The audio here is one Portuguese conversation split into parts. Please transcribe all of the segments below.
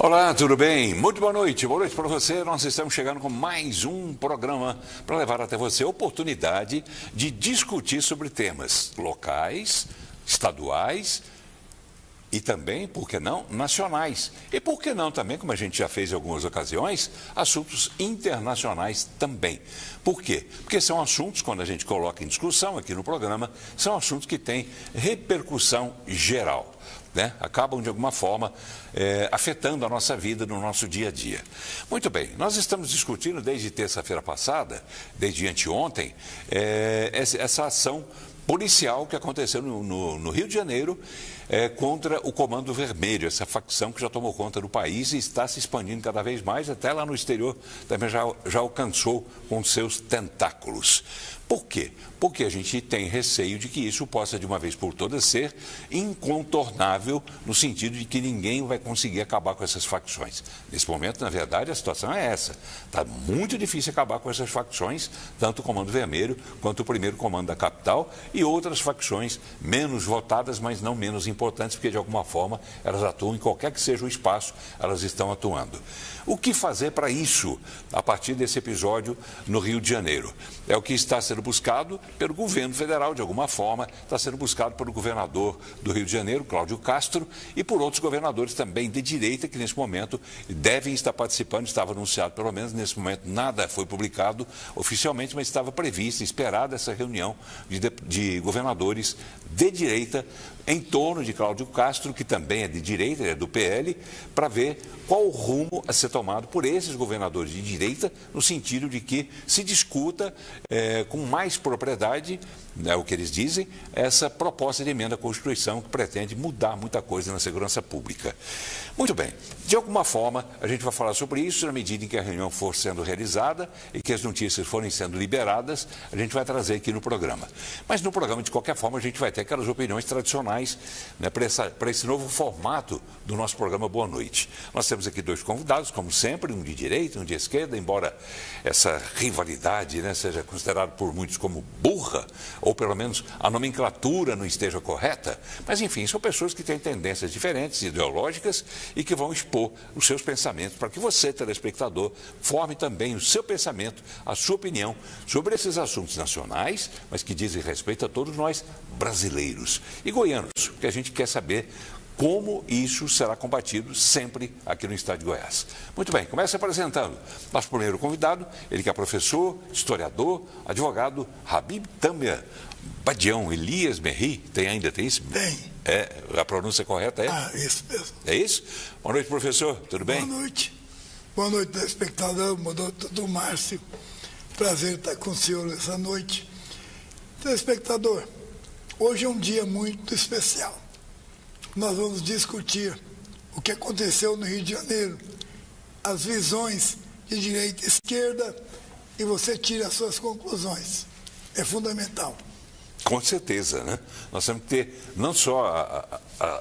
Olá, tudo bem? Muito boa noite para você. Nós estamos chegando com mais um programa para levar até você a oportunidade de discutir sobre temas locais, estaduais e também, por que não, nacionais. E por que não também, como a gente já fez em algumas ocasiões, assuntos internacionais também. Por quê? Porque são assuntos, quando a gente coloca em discussão aqui no programa, são assuntos que têm repercussão geral. Acabam de alguma forma afetando a nossa vida no nosso dia a dia. Muito bem, nós estamos discutindo desde terça-feira passada, desde anteontem, essa ação policial que aconteceu no Rio de Janeiro contra o Comando Vermelho, essa facção que já tomou conta do país e está se expandindo cada vez mais, até lá no exterior também já alcançou com seus tentáculos. Por quê? Porque a gente tem receio de que isso possa, de uma vez por todas, ser incontornável, no sentido de que ninguém vai conseguir acabar com essas facções. Nesse momento, na verdade, a situação é essa. Está muito difícil acabar com essas facções, tanto o Comando Vermelho quanto o primeiro comando da capital e outras facções menos votadas, mas não menos importantes, porque de alguma forma elas atuam em qualquer que seja o espaço, elas estão atuando. O que fazer para isso, a partir desse episódio no Rio de Janeiro? É o que está sendo buscado pelo governo federal, de alguma forma, está sendo buscado pelo governador do Rio de Janeiro, Cláudio Castro, e por outros governadores também de direita, que nesse momento devem estar participando, estava anunciado, pelo menos nesse momento nada foi publicado oficialmente, mas estava prevista, esperada essa reunião de governadores de direita em torno de Cláudio Castro, que também é de direita, é do PL, para ver qual o rumo a ser tomado por esses governadores de direita, no sentido de que se discuta com mais propriedade, o que eles dizem, essa proposta de emenda à Constituição que pretende mudar muita coisa na segurança pública. Muito bem, de alguma forma a gente vai falar sobre isso na medida em que a reunião for sendo realizada e que as notícias forem sendo liberadas, a gente vai trazer aqui no programa. Mas no programa, de qualquer forma, a gente vai ter aquelas opiniões tradicionais para esse novo formato do nosso programa Boa Noite. Nós temos aqui dois convidados, como sempre, um de direita e um de esquerda, embora essa rivalidade seja considerada por muitos como burra, ou pelo menos a nomenclatura não esteja correta, mas enfim, são pessoas que têm tendências diferentes, ideológicas, e que vão expor os seus pensamentos para que você, telespectador, forme também o seu pensamento, a sua opinião sobre esses assuntos nacionais, mas que dizem respeito a todos nós brasileiros e goianos, que a gente quer saber como isso será combatido sempre aqui no estado de Goiás. Muito bem, começa apresentando nosso primeiro convidado, ele que é professor, historiador, advogado, Habib Tamia Badião Elias Merri, tem isso? Tem. A pronúncia correta é? Isso mesmo. É isso? Boa noite, professor, tudo bem? Boa noite. Boa noite, telespectador, do Márcio. Prazer estar com o senhor essa noite. Telespectador, hoje é um dia muito especial. Nós vamos discutir o que aconteceu no Rio de Janeiro, as visões de direita e esquerda, e você tira as suas conclusões. É fundamental. Com certeza, Nós temos que ter não só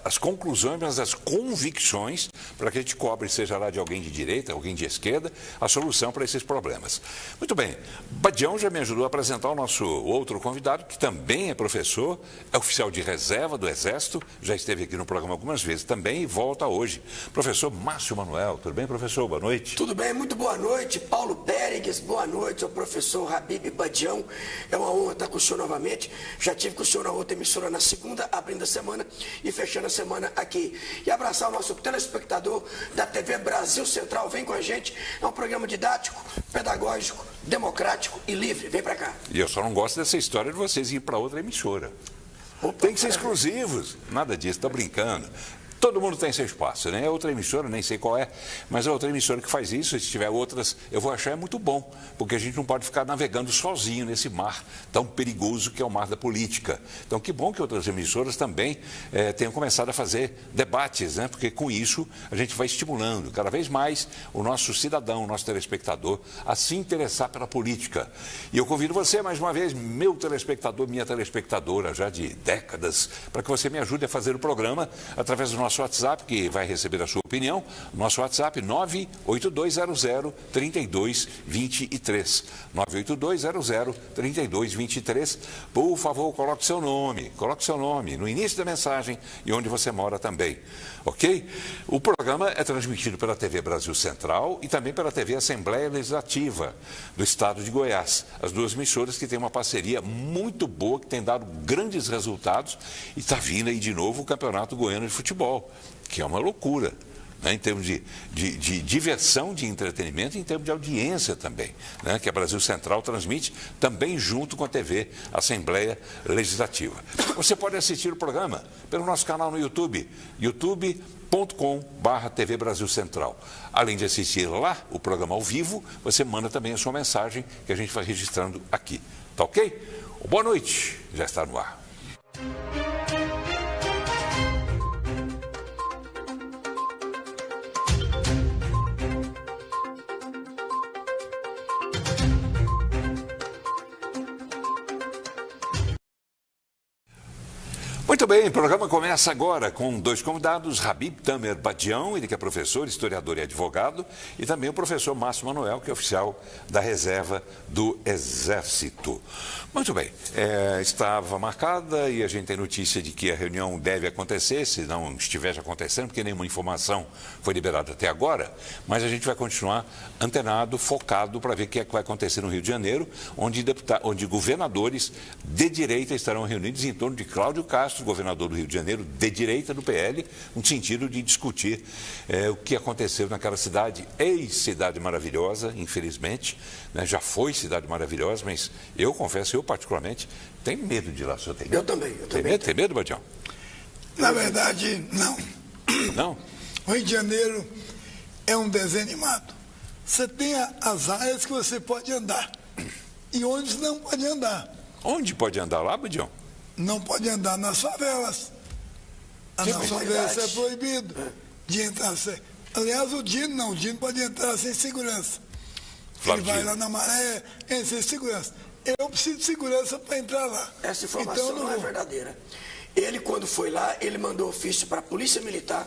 as conclusões, mas as convicções para que a gente cobre, seja lá de alguém de direita, alguém de esquerda, a solução para esses problemas. Muito bem, Badião já me ajudou a apresentar o nosso outro convidado, que também é professor, é oficial de reserva do Exército, já esteve aqui no programa algumas vezes também e volta hoje. Professor Márcio Manuel, tudo bem, professor? Boa noite. Tudo bem, muito boa noite. Paulo Pérez, boa noite ao professor Habib Badião. É uma honra estar com o senhor novamente. Já tive com o senhor na outra emissora na segunda, abrindo a semana e fechando a semana aqui. E abraçar o nosso telespectador da TV Brasil Central. Vem com a gente. É um programa didático, pedagógico, democrático e livre. Vem pra cá. E eu só não gosto dessa história de vocês ir para outra emissora. Tem que ser exclusivos. Nada disso, tá brincando. Todo mundo tem seu espaço, É outra emissora, nem sei qual é, mas é outra emissora que faz isso. Se tiver outras, eu vou achar muito bom, porque a gente não pode ficar navegando sozinho nesse mar tão perigoso que é o mar da política. Então, que bom que outras emissoras também tenham começado a fazer debates, Porque com isso a gente vai estimulando cada vez mais o nosso cidadão, o nosso telespectador, a se interessar pela política. E eu convido você, mais uma vez, meu telespectador, minha telespectadora, já de décadas, para que você me ajude a fazer o programa através do nosso nosso WhatsApp, que vai receber a sua opinião. Nosso WhatsApp 98200-3223. 98200-3223. Por favor, coloque seu nome no início da mensagem e onde você mora também. Ok? O programa é transmitido pela TV Brasil Central e também pela TV Assembleia Legislativa do Estado de Goiás. As duas emissoras que têm uma parceria muito boa, que tem dado grandes resultados, e está vindo aí de novo o Campeonato Goiano de Futebol, que é uma loucura, né, em termos de diversão, de entretenimento, e em termos de audiência também, né, que a Brasil Central transmite também junto com a TV Assembleia Legislativa. Você pode assistir o programa pelo nosso canal no YouTube, youtube.com/TV Brasil Central. Além de assistir lá o programa ao vivo, você manda também a sua mensagem, que a gente vai registrando aqui. Tá ok? Boa noite, já está no ar. Muito bem, o programa começa agora com dois convidados, Habib Tamer Badião, ele que é professor, historiador e advogado, e também o professor Márcio Manuel, que é oficial da reserva do Exército. Muito bem, estava marcada e a gente tem notícia de que a reunião deve acontecer, se não estiver já acontecendo, porque nenhuma informação foi liberada até agora, mas a gente vai continuar antenado, focado para ver o que é que vai acontecer no Rio de Janeiro, onde governadores de direita estarão reunidos em torno de Cláudio Castro, governador do Rio de Janeiro, de direita do PL, no sentido de discutir o que aconteceu naquela cidade, ex-cidade maravilhosa, infelizmente, né? Já foi cidade maravilhosa, mas eu confesso, eu particularmente, tenho medo de ir lá. O senhor tem medo? Eu também. Tem medo, Badião? Na verdade, não. Não? O Rio de Janeiro é um desenho animado. Você tem as áreas que você pode andar e onde não pode andar. Onde pode andar lá, Badião? Não pode andar nas favelas. Nas favelas é proibido de entrar. Aliás, o Dino pode entrar sem segurança. Ele vai lá na Maré, sem segurança. Eu preciso de segurança para entrar lá. Essa informação então, não é verdadeira. Ele, quando foi lá, ele mandou ofício para a Polícia Militar,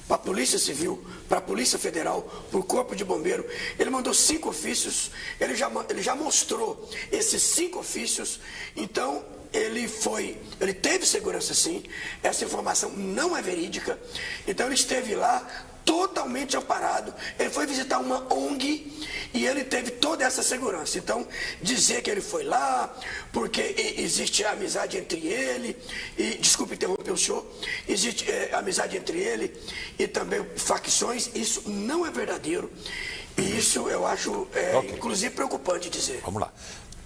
para a Polícia Civil, para a Polícia Federal, para o Corpo de Bombeiro. Ele mandou 5 ofícios, ele já mostrou esses 5 ofícios. Então, ele teve segurança sim, essa informação não é verídica. Então, ele esteve lá totalmente amparado, ele foi visitar uma ONG e ele teve toda essa segurança. Então, dizer que ele foi lá porque existe amizade entre ele e, desculpe interromper o senhor, existe amizade entre ele e também facções, isso não é verdadeiro e isso eu acho inclusive preocupante dizer. Vamos lá.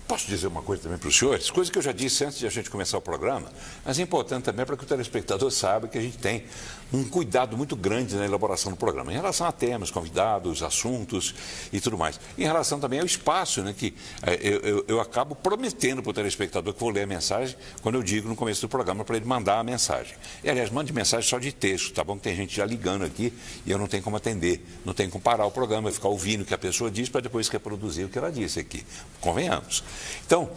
Posso dizer uma coisa também para os senhores? Coisa que eu já disse antes de a gente começar o programa, mas é importante também para que o telespectador saiba que a gente tem um cuidado muito grande na elaboração do programa, em relação a temas, convidados, assuntos e tudo mais. Em relação também ao espaço, né, que eu acabo prometendo para o telespectador que vou ler a mensagem quando eu digo no começo do programa para ele mandar a mensagem. E, aliás, mande mensagem só de texto, tá bom? Que tem gente já ligando aqui e eu não tenho como atender, não tenho como parar o programa, ficar ouvindo o que a pessoa diz para depois reproduzir o que ela disse aqui. Convenhamos. Então,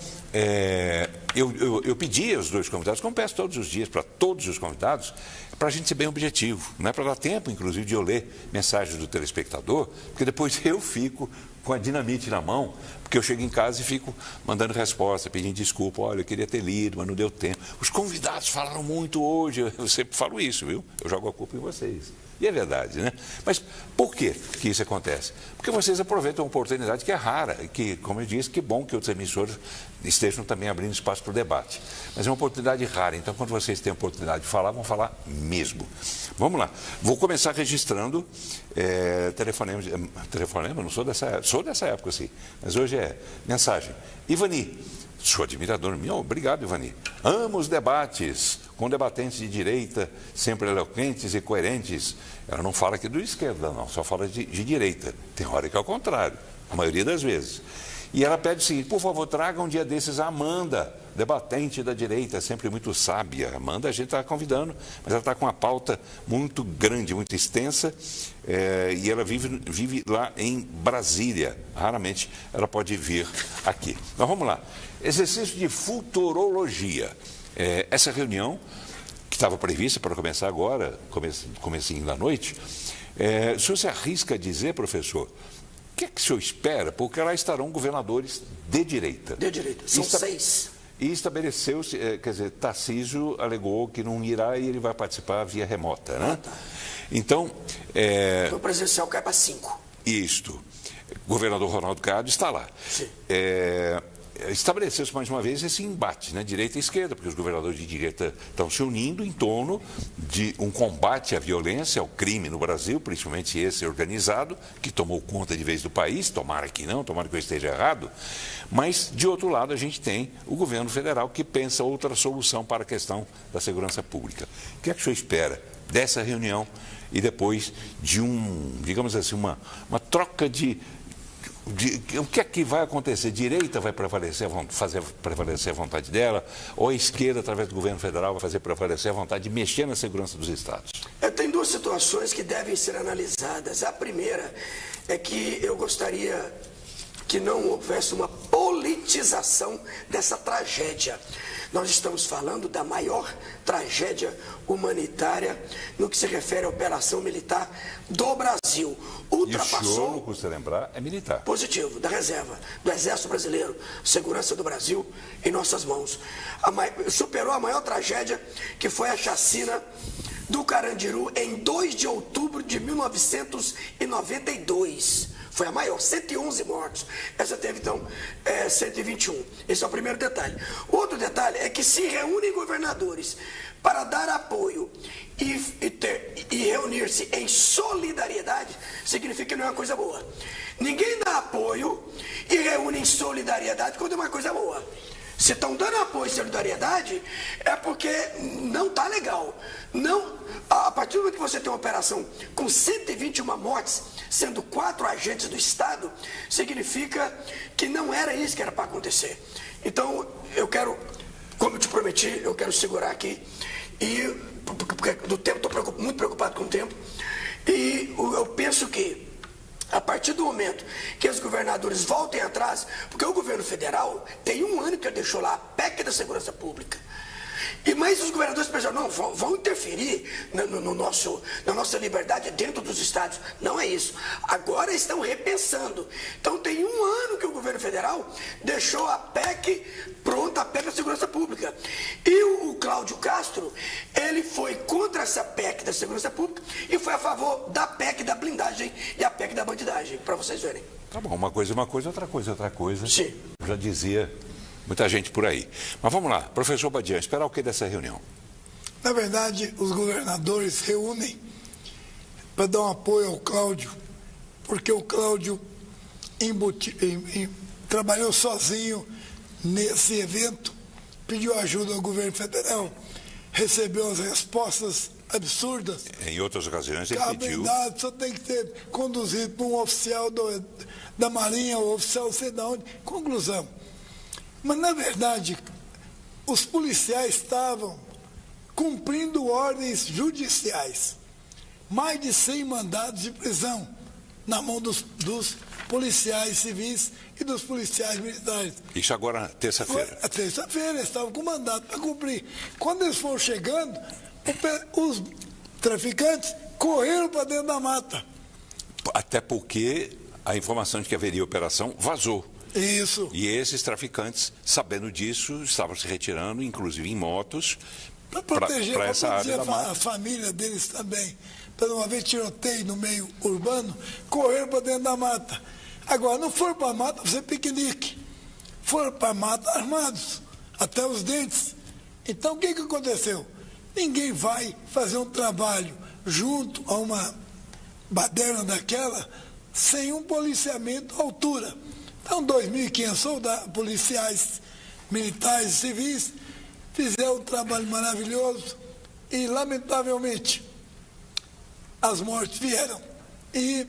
eu pedi aos dois convidados, como peço todos os dias para todos os convidados, para a gente ser bem objetivo, não é para dar tempo, inclusive, de eu ler mensagens do telespectador, porque depois eu fico com a dinamite na mão, porque eu chego em casa e fico mandando resposta, pedindo desculpa, olha, eu queria ter lido, mas não deu tempo. Os convidados falaram muito hoje, eu sempre falo isso, viu? Eu jogo a culpa em vocês. E é verdade, né? Mas por que isso acontece? Porque vocês aproveitam uma oportunidade que é rara, e que, como eu disse, que bom que outros emissores estejam também abrindo espaço para o debate. Mas é uma oportunidade rara, então quando vocês têm a oportunidade de falar, vão falar mesmo. Vamos lá. Vou começar registrando telefonema, não sou dessa época, sim, mas hoje é mensagem. Ivani, sou admirador meu, obrigado, Ivani. Amo os debates com debatentes de direita, sempre eloquentes e coerentes. Ela não fala aqui do esquerda, não, só fala de direita. Tem hora que é o contrário, a maioria das vezes. E ela pede o seguinte, por favor, traga um dia desses a Amanda, debatente da direita, sempre muito sábia. Amanda, a gente está convidando, mas ela está com uma pauta muito grande, muito extensa, e ela vive lá em Brasília. Raramente ela pode vir aqui. Mas vamos lá. Exercício de futurologia. Essa reunião, que estava prevista para começar agora, comecinho da noite. O senhor se arrisca a dizer, professor, o que é que o senhor espera? Porque lá estarão governadores de direita. De direita, são 6. E estabeleceu-se, quer dizer, Tarcísio alegou que não irá e ele vai participar via remota, né? Tá. Então... O presencial cai para 5. Isto. O governador Ronaldo Caiado está lá. Sim. Estabeleceu-se mais uma vez esse embate, né, direita e esquerda, porque os governadores de direita estão se unindo em torno de um combate à violência, ao crime no Brasil, principalmente esse organizado, que tomou conta de vez do país, tomara que não, tomara que eu esteja errado, mas, de outro lado, a gente tem o governo federal que pensa outra solução para a questão da segurança pública. O que é que o senhor espera dessa reunião e depois de digamos assim, uma troca de o que é que vai acontecer? Direita vai fazer prevalecer a vontade dela, ou a esquerda, através do governo federal, vai fazer prevalecer a vontade de mexer na segurança dos estados? Tem 2 situações que devem ser analisadas. A primeira é que eu gostaria que não houvesse uma politização dessa tragédia. Nós estamos falando da maior tragédia humanitária no que se refere à operação militar do Brasil. Ultrapassou... E o senhor, não custa lembrar, é militar. Positivo, da reserva, do Exército Brasileiro, segurança do Brasil em nossas mãos. Superou a maior tragédia, que foi a chacina do Carandiru em 2 de outubro de 1992. Foi a maior, 111 mortos. Essa teve, então, 121. Esse é o primeiro detalhe. O outro detalhe é que se reúnem governadores para dar apoio e reunir-se em solidariedade, significa que não é uma coisa boa. Ninguém dá apoio e reúne em solidariedade quando é uma coisa boa. Se estão dando apoio e solidariedade, é porque não está legal. Não, a partir do momento que você tem uma operação com 121 mortes, sendo 4 agentes do Estado, significa que não era isso que era para acontecer. Então, eu quero, como eu te prometi, eu quero segurar aqui, e porque do tempo, estou muito preocupado com o tempo, e eu penso que a partir do momento que os governadores voltem atrás, porque o governo federal tem 1 ano que deixou lá a PEC da segurança pública. Mas os governadores pensaram, não, vão interferir na nossa liberdade dentro dos estados. Não é isso. Agora estão repensando. Então tem 1 ano que o governo federal deixou a PEC pronta, a PEC da segurança pública. E o Cláudio Castro, ele foi contra essa PEC da segurança pública e foi a favor da PEC da blindagem e a PEC da bandidagem, para vocês verem. Tá bom, uma coisa, outra coisa. Sim. Já dizia muita gente por aí. Mas vamos lá, professor Badian, esperar o que dessa reunião? Na verdade, os governadores reúnem para dar um apoio ao Cláudio, porque o Cláudio trabalhou sozinho nesse evento, pediu ajuda ao governo federal, recebeu as respostas absurdas. Em outras ocasiões ele pediu... Só tem que ser conduzido por um oficial da Marinha, ou oficial sei de onde. Conclusão. Mas, na verdade, os policiais estavam cumprindo ordens judiciais. Mais de 100 mandados de prisão na mão dos policiais civis e dos policiais militares. Isso agora, terça-feira. Terça-feira, eles estavam com mandato para cumprir. Quando eles foram chegando, os traficantes correram para dentro da mata. Até porque a informação de que haveria operação vazou. Isso. E esses traficantes, sabendo disso, estavam se retirando, inclusive em motos, para essa área da mata. A família deles também. Para não haver tiroteio no meio urbano, correram para dentro da mata. Agora, não foram para a mata para fazer piquenique. Foram para a mata armados, até os dentes. Então, o que aconteceu? Ninguém vai fazer um trabalho junto a uma baderna daquela sem um policiamento à altura. Então, 2.500 soldados, policiais, militares e civis fizeram um trabalho maravilhoso e, lamentavelmente, as mortes vieram. E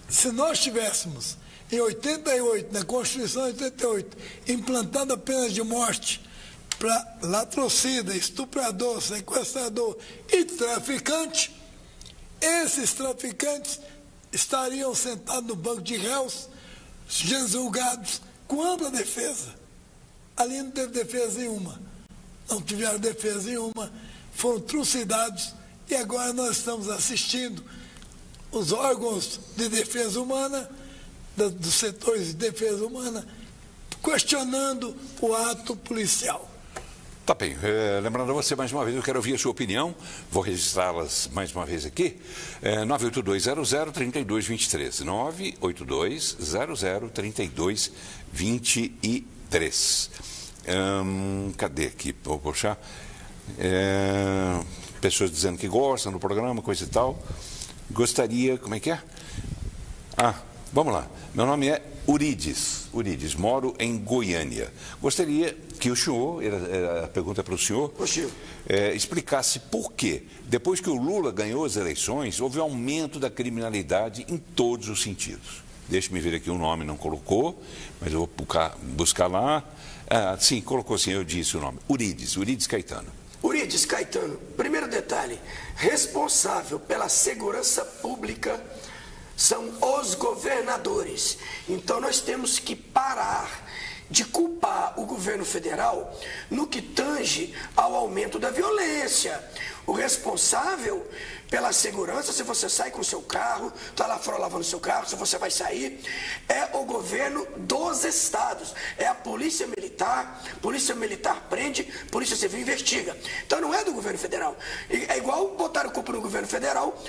se nós tivéssemos, em 88, na Constituição de 88, implantado a pena de morte para latrocida, estuprador, sequestrador e traficante, esses traficantes estariam sentados no banco de réus, julgados com ampla defesa. Ali não teve defesa nenhuma. Não tiveram defesa nenhuma. foram trucidados e agora nós estamos assistindo os órgãos de defesa humana, dos setores de defesa humana, questionando o ato policial. Tá bem, lembrando a você mais uma vez, eu quero ouvir a sua opinião, vou registrá-las mais uma vez aqui, 98200-3223, 98200-3223. Cadê aqui? Vou puxar. Pessoas dizendo que gostam do programa, coisa e tal. Gostaria, como é que é? Vamos lá. Meu nome é Urides, moro em Goiânia. Gostaria que o senhor, a pergunta é para o senhor, explicasse por que, depois que o Lula ganhou as eleições, houve aumento da criminalidade em todos os sentidos. Deixe-me ver aqui o nome, não colocou, mas eu vou buscar lá. Sim, colocou sim, eu disse o nome. Urides Caetano. Urides Caetano, primeiro detalhe, responsável pela segurança pública são os governadores. Então nós temos que parar de culpar o governo federal no que tange ao aumento da violência. O responsável pela segurança, se você sai com o seu carro, está lá fora lavando o seu carro, se você vai sair, é o governo dos estados, é a polícia militar prende, polícia civil investiga. Então não é do governo federal. É igual botar a culpa no governo federal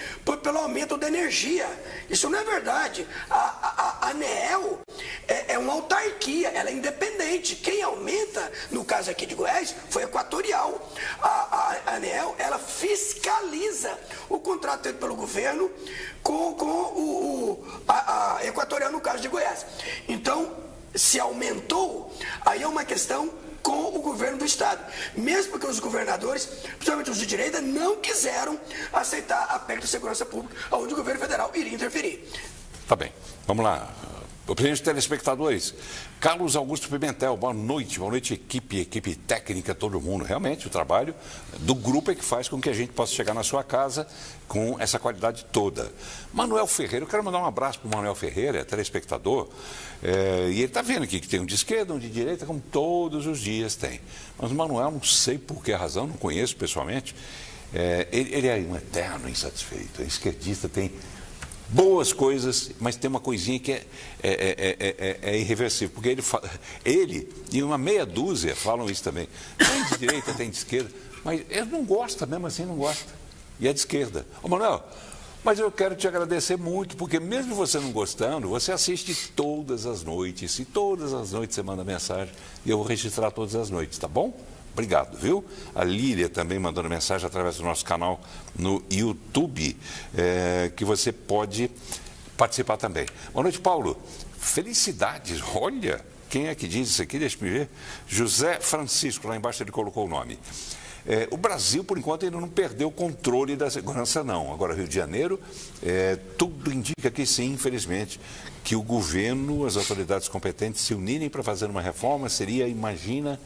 pelo aumento da energia. Isso não é verdade. A ANEEL é uma autarquia, ela é independente. Quem aumenta, no caso aqui de Goiás, foi a Equatorial. A ANEEL, ela fiscaliza o contrato feito pelo governo com a Equatorial, no caso de Goiás. Então, se aumentou, aí é uma questão com o governo do estado. Mesmo porque os governadores, principalmente os de direita, não quiseram aceitar a PEC de segurança pública, onde o governo federal iria interferir. Tá bem, vamos lá. Opiniões de telespectadores. Carlos Augusto Pimentel, boa noite equipe técnica, todo mundo. Realmente, o trabalho do grupo é que faz com que a gente possa chegar na sua casa com essa qualidade toda. Manuel Ferreira, eu quero mandar um abraço para o Manuel Ferreira, telespectador, e ele está vendo aqui que tem um de esquerda, um de direita, como todos os dias tem. Mas o Manuel, não sei por que razão, não conheço pessoalmente, ele é um eterno insatisfeito, é esquerdista, tem boas coisas, mas tem uma coisinha que é irreversível, porque ele e uma meia dúzia falam isso também. Tem de direita, tem de esquerda, mas ele não gosta, mesmo assim não gosta. E é de esquerda. Ô Manuel, mas eu quero te agradecer muito, porque mesmo você não gostando, você assiste todas as noites, e todas as noites você manda mensagem, e eu vou registrar todas as noites, tá bom? Obrigado, viu? A Lília também mandando mensagem através do nosso canal no YouTube, que você pode participar também. Boa noite, Paulo. Felicidades. Olha, quem é que diz isso aqui? Deixa eu ver. José Francisco, lá embaixo ele colocou o nome. O Brasil, por enquanto, ainda não perdeu o controle da segurança, não. Agora, Rio de Janeiro, tudo indica que sim, infelizmente, que o governo, as autoridades competentes se unirem para fazer uma reforma seria, imagina...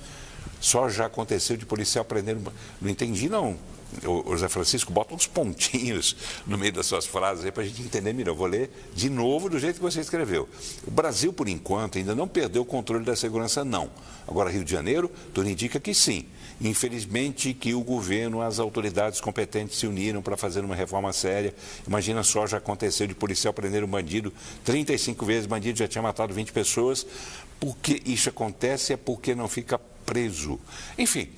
Só já aconteceu de policial prender... Não entendi, não. O José Francisco, bota uns pontinhos no meio das suas frases aí para a gente entender melhor. Vou ler de novo do jeito que você escreveu. O Brasil, por enquanto, ainda não perdeu o controle da segurança, não. Agora, Rio de Janeiro, tudo indica que sim. Infelizmente, que o governo, as autoridades competentes se uniram para fazer uma reforma séria. Imagina só, já aconteceu de policial prender um bandido 35 vezes, o bandido já tinha matado 20 pessoas. Por que isso acontece? É porque não fica preso. Enfim,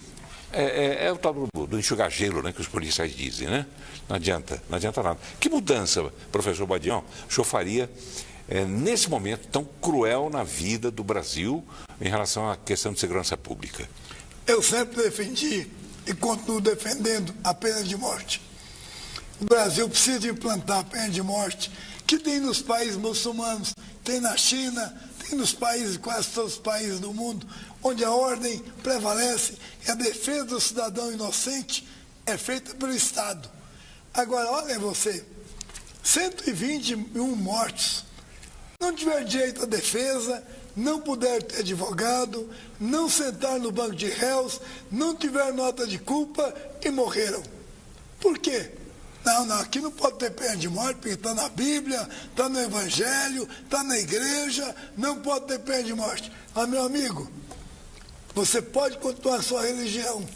é o tal do enxugar gelo, né, que os policiais dizem, né? Não adianta nada. Que mudança, professor Badião, o senhor faria nesse momento tão cruel na vida do Brasil em relação à questão de segurança pública? Eu sempre defendi e continuo defendendo a pena de morte. O Brasil precisa implantar a pena de morte que tem nos países muçulmanos, tem na China, tem nos países, quase todos os países do mundo, onde a ordem prevalece e a defesa do cidadão inocente é feita pelo Estado. Agora, olha você, 121 mortos, não tiver direito à defesa, não puder ter advogado, não sentar no banco de réus, não tiver nota de culpa e morreram. Por quê? Não, aqui não pode ter pena de morte, porque está na Bíblia, está no Evangelho, está na igreja, não pode ter pena de morte. Ah, meu amigo, você pode continuar a sua religião,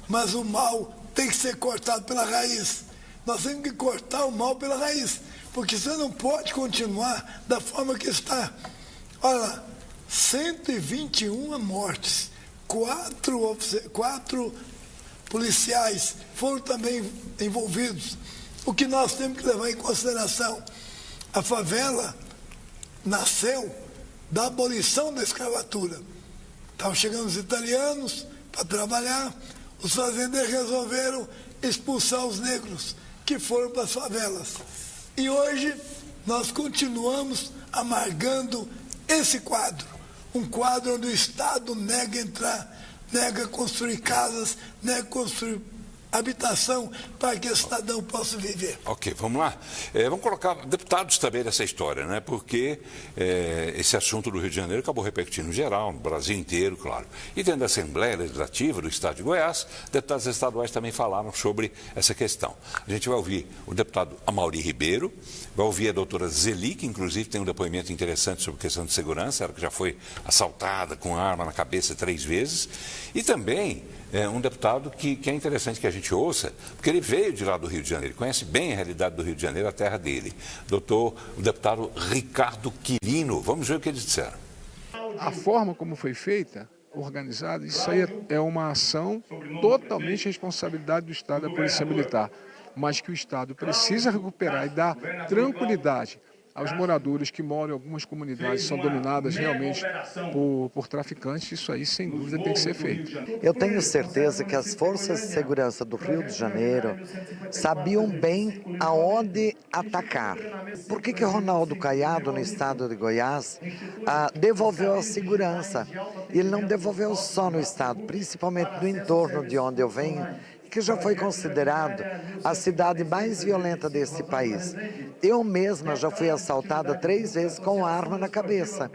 mas o mal tem que ser cortado pela raiz. Nós temos que cortar o mal pela raiz, porque você não pode continuar da forma que está. Olha lá, 121 mortes, 4 policiais foram também envolvidos. O que nós temos que levar em consideração, a favela nasceu da abolição da escravatura. Estavam chegando os italianos para trabalhar, os fazendeiros resolveram expulsar os negros que foram para as favelas. E hoje nós continuamos amargando esse quadro, um quadro onde o Estado nega entrar, nega construir casas, nega construir habitação para que o cidadão possa viver. Ok, vamos lá. Vamos colocar deputados também nessa história, né? Porque esse assunto do Rio de Janeiro acabou repercutindo em geral, no Brasil inteiro, claro. E dentro da Assembleia Legislativa do Estado de Goiás, deputados estaduais também falaram sobre essa questão. A gente vai ouvir o deputado Amaury Ribeiro, vai ouvir a doutora Zeli, que inclusive tem um depoimento interessante sobre questão de segurança, ela que já foi assaltada com arma na cabeça 3 vezes, e também um deputado que é interessante que a gente ouça, porque ele veio de lá do Rio de Janeiro, conhece bem a realidade do Rio de Janeiro, a terra dele. O deputado Ricardo Quirino. Vamos ver o que eles disseram. A forma como foi feita, organizada, isso aí é uma ação totalmente responsabilidade do Estado, da Polícia Militar, mas que o Estado precisa recuperar e dar tranquilidade aos moradores que moram em algumas comunidades que são dominadas realmente por traficantes. Isso aí, sem dúvida, tem que ser feito. Eu tenho certeza que as forças de segurança do Rio de Janeiro sabiam bem aonde atacar. Por que Ronaldo Caiado, no estado de Goiás, devolveu a segurança? Ele não devolveu só no estado, principalmente no entorno de onde eu venho, que já foi considerado a cidade mais violenta desse país. Eu mesma já fui assaltada 3 vezes com arma na cabeça.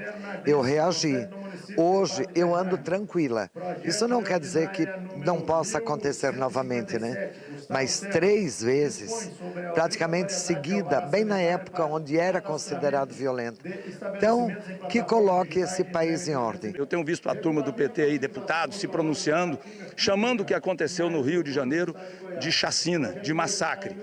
Eu reagi. Hoje eu ando tranquila. Isso não quer dizer que não possa acontecer novamente, né? Mas 3 vezes, praticamente seguida, bem na época onde era considerado violento. Então, que coloque esse país em ordem. Eu tenho visto a turma do PT aí, deputados, se pronunciando, chamando o que aconteceu no Rio de Janeiro de chacina, de massacre.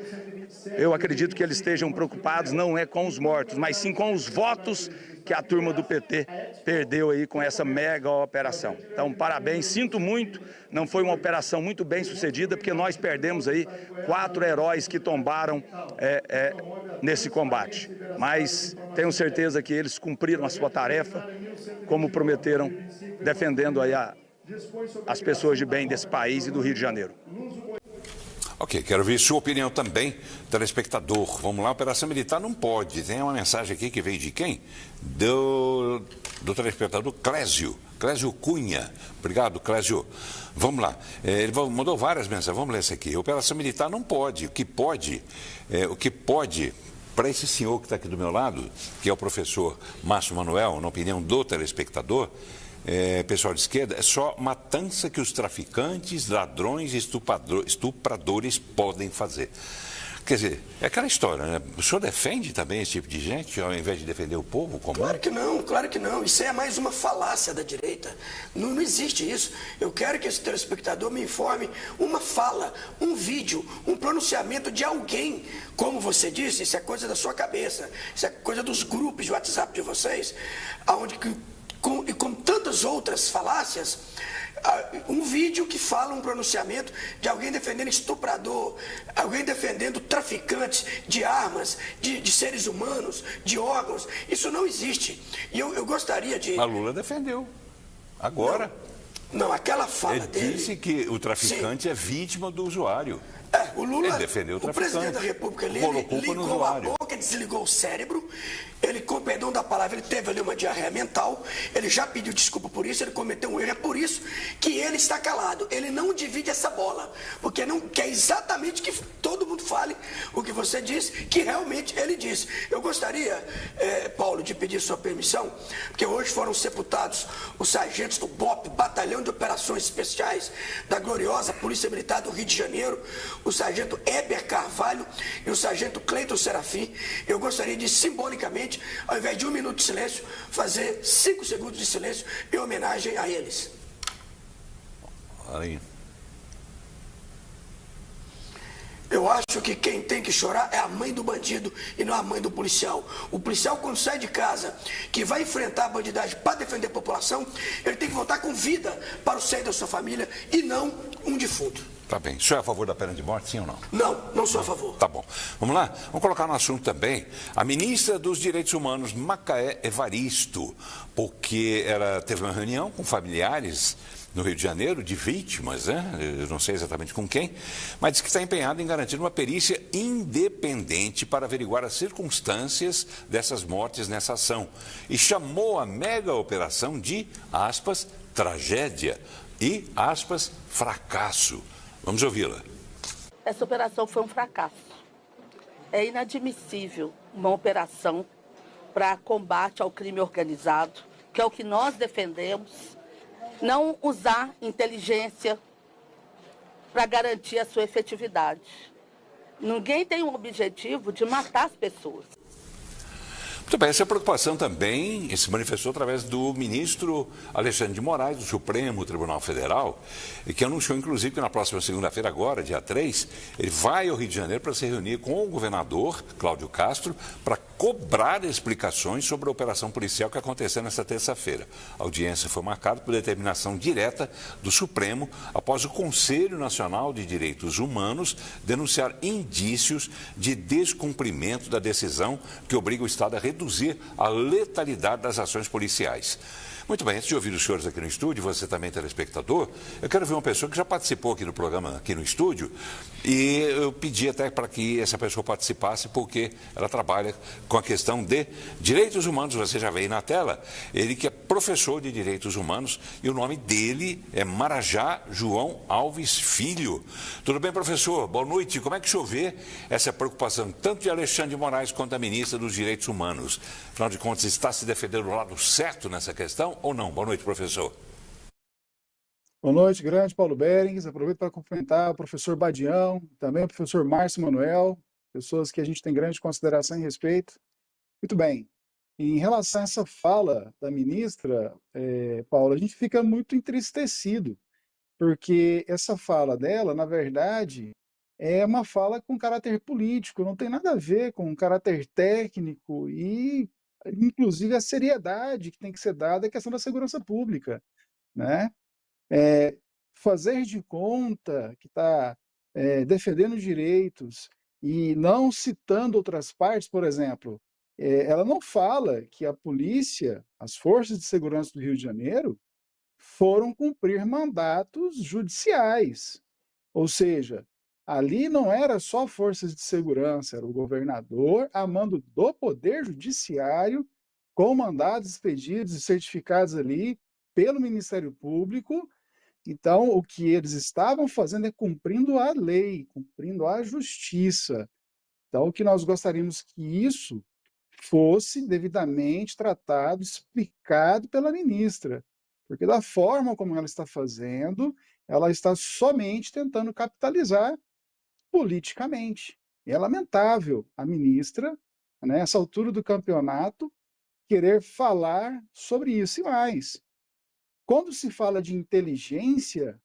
Eu acredito que eles estejam preocupados não é com os mortos, mas sim com os votos que a turma do PT perdeu aí com essa mega operação. Então, parabéns, sinto muito, não foi uma operação muito bem sucedida, porque nós perdemos aí 4 heróis que tombaram nesse combate. Mas tenho certeza que eles cumpriram a sua tarefa, como prometeram, defendendo aí as pessoas de bem desse país e do Rio de Janeiro. Ok, quero ver sua opinião também, telespectador. Vamos lá, Operação Militar não pode. Tem uma mensagem aqui que veio de quem? Do telespectador Clésio Cunha. Obrigado, Clésio. Vamos lá. Ele mandou várias mensagens. Vamos ler essa aqui. Operação Militar não pode. O que pode, para esse senhor que está aqui do meu lado, que é o professor Márcio Manuel, na opinião do telespectador, pessoal de esquerda, é só matança que os traficantes, ladrões e estupradores podem fazer. Quer dizer, é aquela história, né? O senhor defende também esse tipo de gente, ao invés de defender o povo comum? Claro que não. Isso é mais uma falácia da direita. Não existe isso. Eu quero que esse telespectador me informe uma fala, um vídeo, um pronunciamento de alguém. Como você disse, isso é coisa da sua cabeça. Isso é coisa dos grupos de WhatsApp de vocês, onde... E com tantas outras falácias, um vídeo que fala um pronunciamento de alguém defendendo estuprador, alguém defendendo traficantes de armas, de seres humanos, de órgãos. Isso não existe. E eu gostaria de... Mas Lula defendeu. Agora. Não, aquela fala dele... Ele disse que o traficante é vítima do usuário. O Lula, ele defendeu o presidente da República, ele ligou a boca, desligou o cérebro, ele, com perdão da palavra, ele teve ali uma diarreia mental, ele já pediu desculpa por isso, ele cometeu um erro, é por isso que ele está calado, ele não divide essa bola, porque não quer exatamente que todo mundo fale o que você disse, que realmente ele disse. Eu gostaria, Paulo, de pedir sua permissão, porque hoje foram sepultados os sargentos do BOP, Batalhão de Operações Especiais, da gloriosa Polícia Militar do Rio de Janeiro, o sargento Heber Carvalho e o sargento Cleiton Serafim. Eu gostaria de, simbolicamente, ao invés de 1 minuto de silêncio, fazer 5 segundos de silêncio em homenagem a eles. Aí. Eu acho que quem tem que chorar é a mãe do bandido e não a mãe do policial. O policial, quando sai de casa, que vai enfrentar a bandidagem para defender a população, ele tem que voltar com vida para o seio da sua família e não um defunto. Tá bem. O senhor é a favor da pena de morte, sim ou não? Não, não sou a favor. Tá bom. Vamos lá? Vamos colocar no assunto também a ministra dos Direitos Humanos, Macaé Evaristo, porque ela teve uma reunião com familiares no Rio de Janeiro, de vítimas, né? Eu não sei exatamente com quem, mas diz que está empenhado em garantir uma perícia independente para averiguar as circunstâncias dessas mortes nessa ação. E chamou a mega operação de, aspas, tragédia e, aspas, fracasso. Vamos ouvi-la. Essa operação foi um fracasso. É inadmissível uma operação para combate ao crime organizado, que é o que nós defendemos, não usar inteligência para garantir a sua efetividade. Ninguém tem o objetivo de matar as pessoas. Muito bem, essa preocupação também se manifestou através do ministro Alexandre de Moraes, do Supremo Tribunal Federal, que anunciou, inclusive, que na próxima segunda-feira, agora, dia 3, ele vai ao Rio de Janeiro para se reunir com o governador, Cláudio Castro, para cobrar explicações sobre a operação policial que aconteceu nesta terça-feira. A audiência foi marcada por determinação direta do Supremo após o Conselho Nacional de Direitos Humanos denunciar indícios de descumprimento da decisão que obriga o Estado a reduzir a letalidade das ações policiais. Muito bem, antes de ouvir os senhores aqui no estúdio, você também telespectador, eu quero ver uma pessoa que já participou aqui do programa, aqui no estúdio, e eu pedi até para que essa pessoa participasse, porque ela trabalha com a questão de direitos humanos, você já veio na tela, ele que é professor de direitos humanos, e o nome dele é Marajá João Alves Filho. Tudo bem, professor? Boa noite. Como é que o senhor vê essa preocupação, tanto de Alexandre de Moraes quanto da ministra dos Direitos Humanos? Afinal de contas, está se defendendo do lado certo nessa questão ou não? Boa noite, professor. Boa noite, grande Paulo Berengues. Aproveito para cumprimentar o professor Badião, também o professor Márcio Manuel, pessoas que a gente tem grande consideração e respeito. Muito bem. Em relação a essa fala da ministra, Paulo, a gente fica muito entristecido, porque essa fala dela, na verdade, é uma fala com caráter político, não tem nada a ver com caráter técnico e, inclusive, a seriedade que tem que ser dada à questão da segurança pública, né? Fazer de conta que está defendendo direitos e não citando outras partes, por exemplo, ela não fala que a polícia, as forças de segurança do Rio de Janeiro, foram cumprir mandatos judiciais. Ou seja, ali não era só forças de segurança, era o governador a mando do Poder Judiciário, com mandados expedidos e certificados ali pelo Ministério Público. Então, o que eles estavam fazendo é cumprindo a lei, cumprindo a justiça. Então, o que nós gostaríamos que isso fosse devidamente tratado, explicado pela ministra, porque da forma como ela está fazendo, ela está somente tentando capitalizar politicamente. É lamentável a ministra, nessa altura do campeonato, querer falar sobre isso e mais. Quando se fala de inteligência,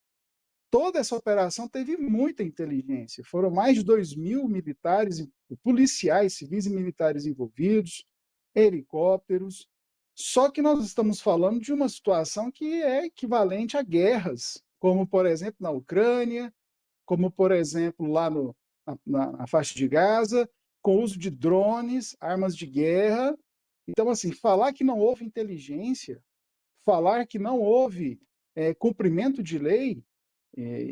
toda essa operação teve muita inteligência. Foram mais de 2.000 militares, policiais, civis e militares envolvidos, helicópteros. Só que nós estamos falando de uma situação que é equivalente a guerras, como, por exemplo, na Ucrânia, como, por exemplo, lá na faixa de Gaza, com o uso de drones, armas de guerra. Então, assim, falar que não houve inteligência, falar que não houve cumprimento de lei,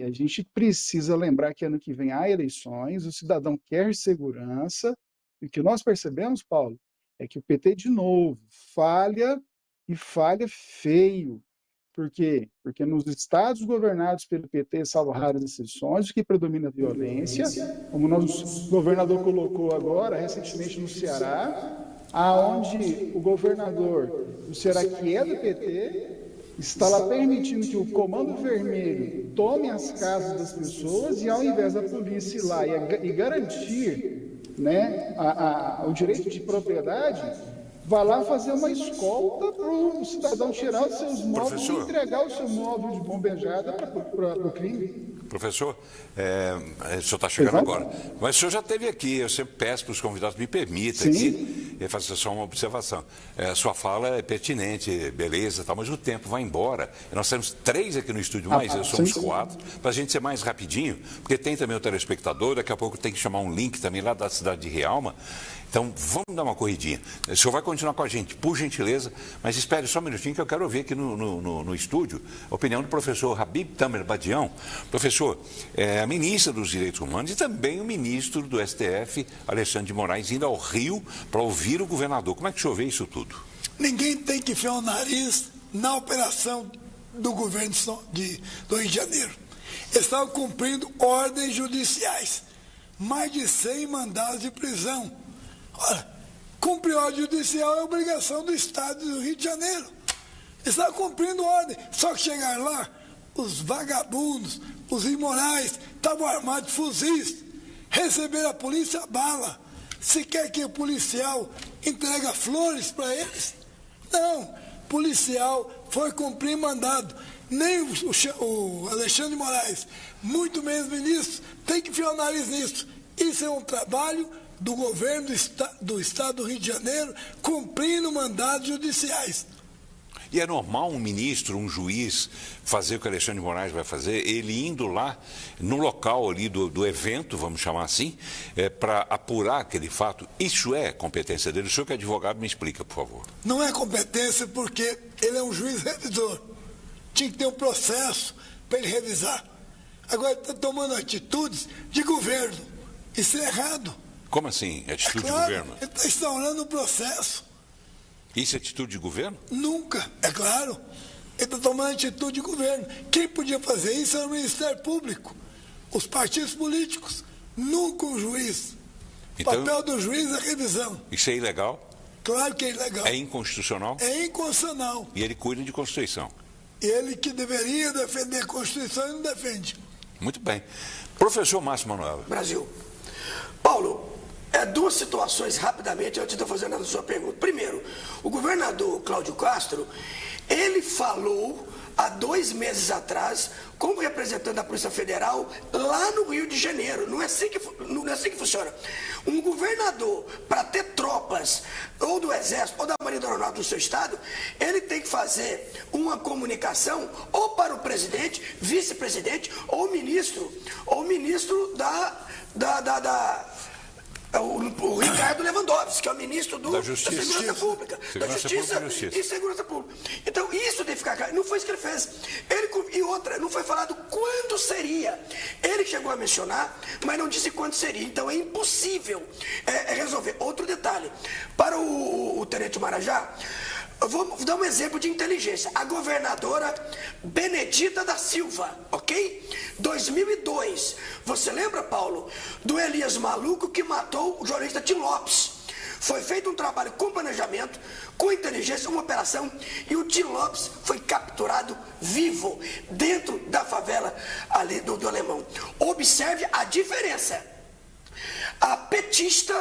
a gente precisa lembrar que ano que vem há eleições, o cidadão quer segurança, e o que nós percebemos, Paulo, é que o PT, de novo, falha e falha feio. Por quê? Porque nos estados governados pelo PT, salvo raras exceções, o que predomina a violência, como o nosso governador colocou agora, recentemente no Ceará, aonde o governador do Ceará, que é do PT, está lá permitindo que o Comando Vermelho tome as casas das pessoas e, ao invés da polícia ir lá e garantir, né, o direito de propriedade, vai lá fazer uma escolta para o cidadão tirar os seus móveis e entregar o seu móvel de bombejada para o crime. Professor, o senhor está chegando agora, mas o senhor já esteve aqui, eu sempre peço para os convidados, me permita aqui, e fazer só uma observação. Sua fala é pertinente, beleza, tal, mas o tempo vai embora. Nós temos 3 aqui no estúdio, mais eu somos 4, para a gente ser mais rapidinho, porque tem também o telespectador, daqui a pouco tem que chamar um link também lá da cidade de Rialma. Então, vamos dar uma corridinha. O senhor vai continuar com a gente, por gentileza, mas espere só um minutinho que eu quero ouvir aqui no estúdio a opinião do professor Habib Tamer Badião. Professor, a ministra dos Direitos Humanos e também o ministro do STF, Alexandre de Moraes, indo ao Rio para ouvir o governador. Como é que o senhor vê isso tudo? Ninguém tem que enfiar o nariz na operação do governo do Rio de Janeiro. Eles estavam cumprindo ordens judiciais. Mais de 100 mandados de prisão. Ora, cumprir ordem judicial é obrigação do Estado do Rio de Janeiro. Eles estavam cumprindo ordem. Só que chegaram lá, os vagabundos, os imorais, estavam armados de fuzis. Receberam a polícia a bala. Se quer que o policial entregue flores para eles? Não. Policial foi cumprir mandado. Nem o Alexandre de Moraes, muito menos ministro, tem que enfiar o nariz nisso. Isso é um trabalho do governo do Estado do Rio de Janeiro, cumprindo mandados judiciais. E é normal um ministro, um juiz, fazer o que o Alexandre de Moraes vai fazer, ele indo lá no local ali do evento, vamos chamar assim, para apurar aquele fato? Isso é competência dele? O senhor que é advogado, me explica, por favor. Não é competência porque ele é um juiz revisor. Tinha que ter um processo para ele revisar. Agora está tomando atitudes de governo. Isso é errado. Como assim? Atitude de governo? Ele está instaurando um processo. Isso é atitude de governo? Nunca, é claro. Ele está tomando atitude de governo. Quem podia fazer isso era o Ministério Público, os partidos políticos, nunca o juiz. Então, o papel do juiz é revisão. Isso é ilegal? Claro que é ilegal. É inconstitucional? É inconstitucional. E ele cuida de Constituição? Ele que deveria defender a Constituição e não defende. Muito bem. Professor Márcio Manoel. Brasil. Paulo, 2 situações rapidamente antes de eu fazer a sua pergunta. Primeiro, o governador Cláudio Castro, ele falou há 2 meses atrás como representante da Polícia Federal lá no Rio de Janeiro. Não é assim que funciona. Um governador, para ter tropas ou do Exército ou da Marinha Aeronáutica do seu estado, ele tem que fazer uma comunicação ou para o presidente, vice-presidente ou ministro o Ricardo Lewandowski, que é o ministro da Segurança Pública. Da Justiça e Segurança Pública. Então, isso tem que ficar claro. Não foi isso que ele fez. E outra, não foi falado quando seria. Ele chegou a mencionar, mas não disse quando seria. Então, é impossível resolver. Outro detalhe. Para o Tenente Marajá, eu vou dar um exemplo de inteligência. A governadora Benedita da Silva, ok? 2002. Você lembra, Paulo, do Elias Maluco que matou o jornalista Tim Lopes? Foi feito um trabalho com planejamento, com inteligência, uma operação, e o Tim Lopes foi capturado vivo dentro da favela ali do Alemão. Observe a diferença. A petista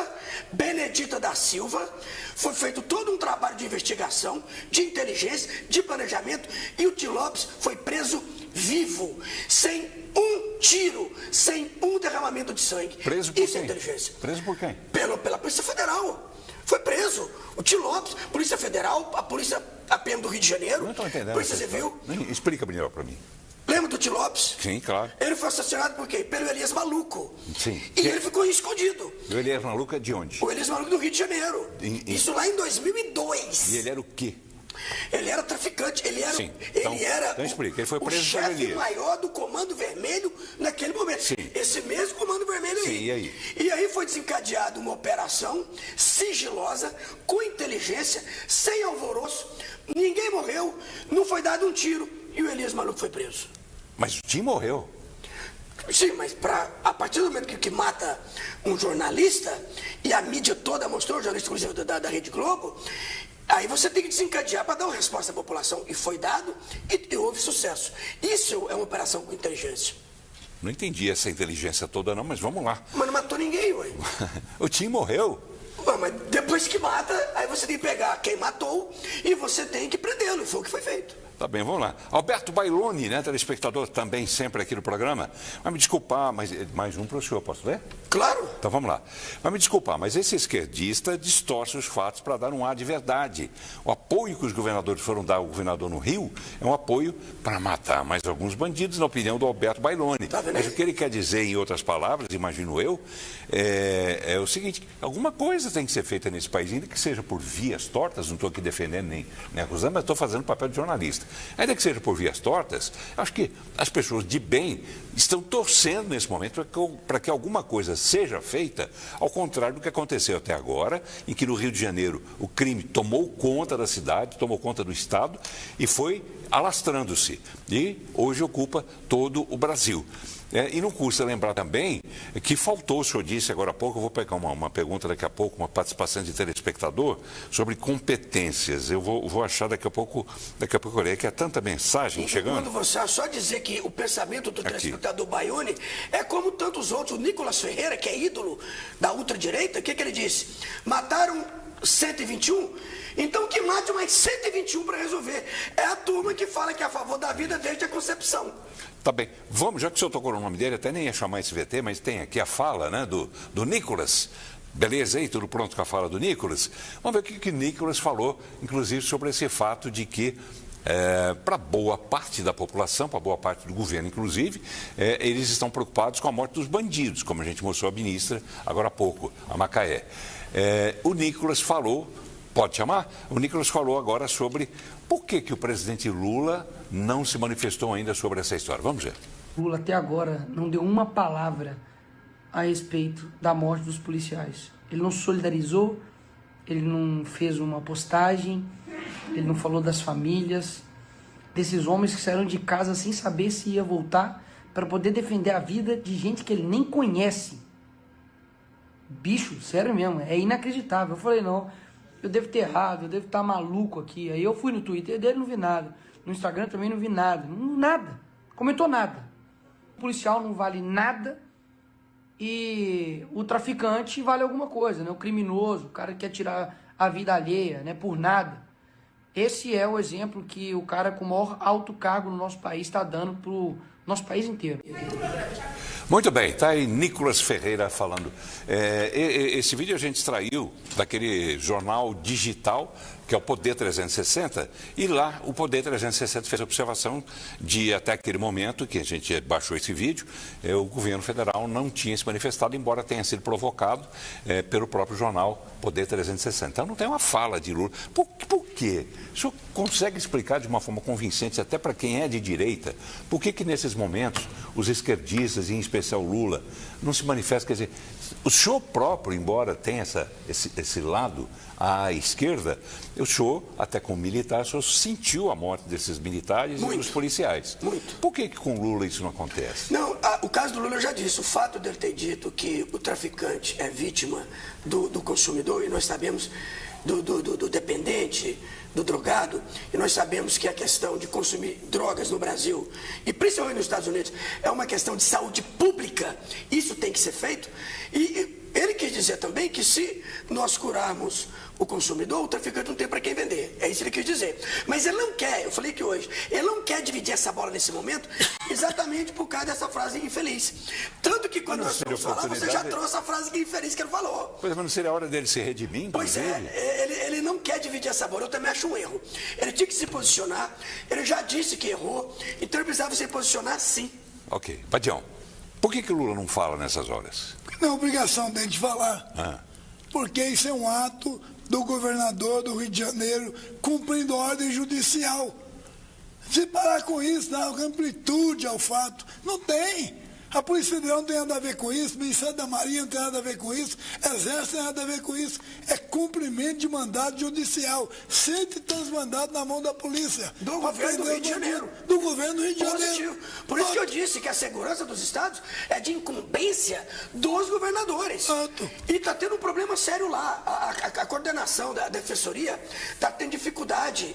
Benedita da Silva, foi feito todo um trabalho de investigação, de inteligência, de planejamento, e o Tim Lopes foi preso vivo, sem um tiro, sem um derramamento de sangue. Preso por Isso quem? É inteligência. Preso por quem? Pela Polícia Federal. Foi preso. O Tim Lopes, Polícia Federal, a PM do Rio de Janeiro, não estou entendendo. Polícia Civil. Explica melhor para mim. Lembra do Tim Lopes? Sim, claro. Ele foi assassinado por quê? Pelo Elias Maluco. Sim. E ele ficou escondido. O Elias Maluco é de onde? O Elias Maluco do Rio de Janeiro. Isso lá em 2002. E ele era o quê? Ele era traficante, ele era, Sim. Então explica. Ele foi preso o chefe maior do Comando Vermelho naquele momento. Sim. Esse mesmo Comando Vermelho aí. Sim, e aí? E aí foi desencadeada uma operação sigilosa, com inteligência, sem alvoroço. Ninguém morreu, não foi dado um tiro e o Elias Maluco foi preso. Mas o Tim morreu. Sim, mas a partir do momento que mata um jornalista, e a mídia toda mostrou, o jornalista inclusive da Rede Globo, aí você tem que desencadear para dar uma resposta à população. E foi dado e houve sucesso. Isso é uma operação com inteligência. Não entendi essa inteligência toda não, mas vamos lá. Mas não matou ninguém, ué. O Tim morreu. Ué, mas depois que mata, aí você tem que pegar quem matou e você tem que prendê-lo. E foi o que foi feito. Tá bem, vamos lá. Alberto Bailoni, né, telespectador também sempre aqui no programa. Vai me desculpar, mas mais um para o senhor, posso ler? Claro. Então vamos lá. Vai me desculpar, mas esse esquerdista distorce os fatos para dar um ar de verdade. O apoio que os governadores foram dar ao governador no Rio é um apoio para matar mais alguns bandidos, na opinião do Alberto Bailoni. Tá vendo? Mas o que ele quer dizer, em outras palavras, imagino eu, é o seguinte: alguma coisa tem que ser feita nesse país, ainda que seja por vias tortas, não estou aqui defendendo nem acusando, mas estou fazendo o papel de jornalista. Ainda que seja por vias tortas, acho que as pessoas de bem estão torcendo nesse momento para que alguma coisa seja feita, ao contrário do que aconteceu até agora, em que no Rio de Janeiro o crime tomou conta da cidade, tomou conta do Estado e foi alastrando-se. E hoje ocupa todo o Brasil. E não custa lembrar também que faltou, o senhor disse agora há pouco, eu vou pegar uma pergunta daqui a pouco, uma participação de telespectador, sobre competências. Eu vou achar daqui a pouco olhei que há tanta mensagem chegando. Quando você só dizer que o pensamento do telespectador Bailoni é como tantos outros, o Nicolas Ferreira, que é ídolo da ultradireita, o que ele disse? Mataram 121, então que mate mais 121 para resolver. É a turma que fala que é a favor da vida desde a concepção. Tá bem, vamos, já que o senhor tocou no nome dele, até nem ia chamar esse VT, mas tem aqui a fala, né, do Nicolas. Beleza aí, tudo pronto com a fala do Nicolas? Vamos ver o que o Nicolas falou, inclusive sobre esse fato de que para boa parte da população, para boa parte do governo, inclusive, eles estão preocupados com a morte dos bandidos, como a gente mostrou a ministra agora há pouco, a Macaé. O Nicolas falou, pode chamar? O Nicolas falou agora sobre por que o presidente Lula não se manifestou ainda sobre essa história. Vamos ver. Lula até agora não deu uma palavra a respeito da morte dos policiais. Ele não solidarizou, ele não fez uma postagem, ele não falou das famílias, desses homens que saíram de casa sem saber se ia voltar para poder defender a vida de gente que ele nem conhece. Bicho, sério mesmo, é inacreditável. Eu falei, não, eu devo ter errado, eu devo estar maluco aqui. Aí eu fui no Twitter dele, não vi nada. No Instagram também não vi nada. Nada. Comentou nada. O policial não vale nada e o traficante vale alguma coisa, né? O criminoso, o cara que quer tirar a vida alheia, né? Por nada. Esse é o exemplo que o cara com o maior alto cargo no nosso país está dando pro nosso país inteiro. Muito bem, está aí Nicolas Ferreira falando. Esse vídeo a gente extraiu daquele jornal digital, que é o Poder 360, e lá o Poder 360 fez a observação de, até aquele momento que a gente baixou esse vídeo, o governo federal não tinha se manifestado, embora tenha sido provocado pelo próprio jornal Poder 360. Então não tem uma fala de Lula. Por quê? O senhor consegue explicar de uma forma convincente, até para quem é de direita, por que nesses momentos os esquerdistas, e em especial Lula, não se manifestam? Quer dizer, o senhor próprio, embora tenha esse lado à esquerda, o senhor, até como militar, o senhor sentiu a morte desses militares e dos policiais. Muito. Por que com Lula isso não acontece? Não, o caso do Lula eu já disse. O fato dele ter dito que o traficante é vítima do consumidor, e nós sabemos do dependente, do drogado, e nós sabemos que a questão de consumir drogas no Brasil, e principalmente nos Estados Unidos, é uma questão de saúde pública. Isso tem que ser feito. E ele quis dizer também que se nós curarmos o consumidor, o traficante não tem para quem vender. É isso que ele quis dizer. Mas ele não quer, eu falei que hoje, ele não quer dividir essa bola nesse momento, exatamente por causa dessa frase infeliz. Tanto que quando nós fomos falar, você já trouxe a frase infeliz que ele falou. Pois, mas não seria a hora dele se redimir? Pois ele não quer dividir essa bola, eu também acho um erro. Ele tinha que se posicionar, ele já disse que errou, então ele precisava se posicionar sim. Ok. Badião, por que o Lula não fala nessas horas? Não é obrigação dele de falar. Porque isso é um ato do governador do Rio de Janeiro cumprindo ordem judicial. Se parar com isso, dá amplitude ao fato. Não tem. A Polícia Federal não tem nada a ver com isso, o Ministério da Marinha não tem nada a ver com isso, Exército não tem nada a ver com isso. É cumprimento de mandado judicial. 100 mandados na mão da polícia. Do governo do Rio de Janeiro. Do governo do Rio de Janeiro. Por isso que eu disse que a segurança dos estados é de incumbência dos governadores. E está tendo um problema sério lá. A coordenação da defensoria está tendo dificuldade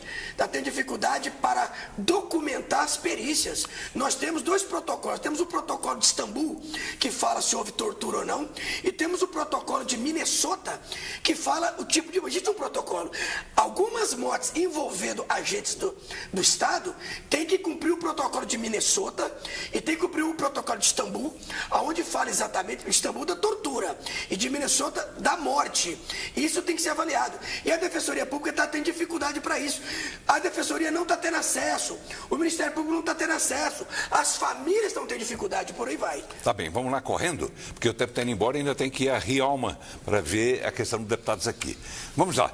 para documentar as perícias. Nós temos dois protocolos. Temos o protocolo de Istambul, que fala se houve tortura ou não, e temos o protocolo de Minnesota, que fala o tipo de... Existe um protocolo. Algumas mortes envolvendo agentes do Estado têm que cumprir o protocolo de Minnesota e tem que cumprir o protocolo de Istambul, onde fala exatamente Istambul da tortura e de Minnesota da morte. Isso tem que ser avaliado. E a Defensoria Pública está tendo dificuldade para isso. A Defensoria não está tendo acesso, o Ministério Público não está tendo acesso, as famílias estão tendo dificuldade, por aí vai. Tá bem, vamos lá correndo, porque o tempo está indo embora e ainda tem que ir a Rialma para ver a questão dos deputados aqui. Vamos lá.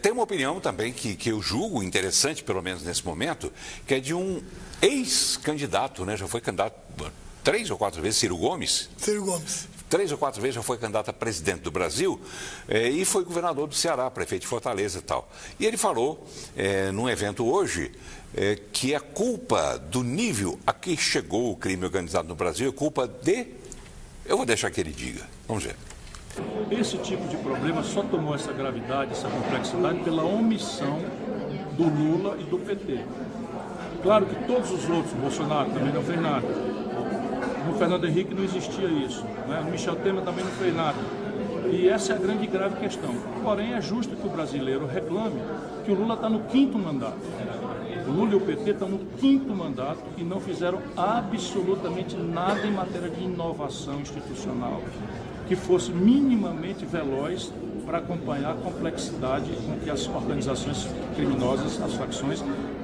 Tem uma opinião também que eu julgo interessante, pelo menos nesse momento, que é de um ex-candidato, né? Já foi candidato 3 ou 4 vezes, Ciro Gomes. 3 ou 4 vezes já foi candidato a presidente do Brasil e foi governador do Ceará, prefeito de Fortaleza e tal. E ele falou, num evento hoje, que a culpa do nível a que chegou o crime organizado no Brasil é culpa de... Eu vou deixar que ele diga. Vamos ver. Esse tipo de problema só tomou essa gravidade, essa complexidade, pela omissão do Lula e do PT. Claro que todos os outros, Bolsonaro também não fez nada. No Fernando Henrique não existia isso, né? No Michel Temer também não fez nada. E essa é a grande e grave questão. Porém, é justo que o brasileiro reclame que o Lula está no 5º mandato. O Lula e o PT estão no 5º mandato e não fizeram absolutamente nada em matéria de inovação institucional que fosse minimamente veloz para acompanhar a complexidade com que as organizações criminosas, as facções,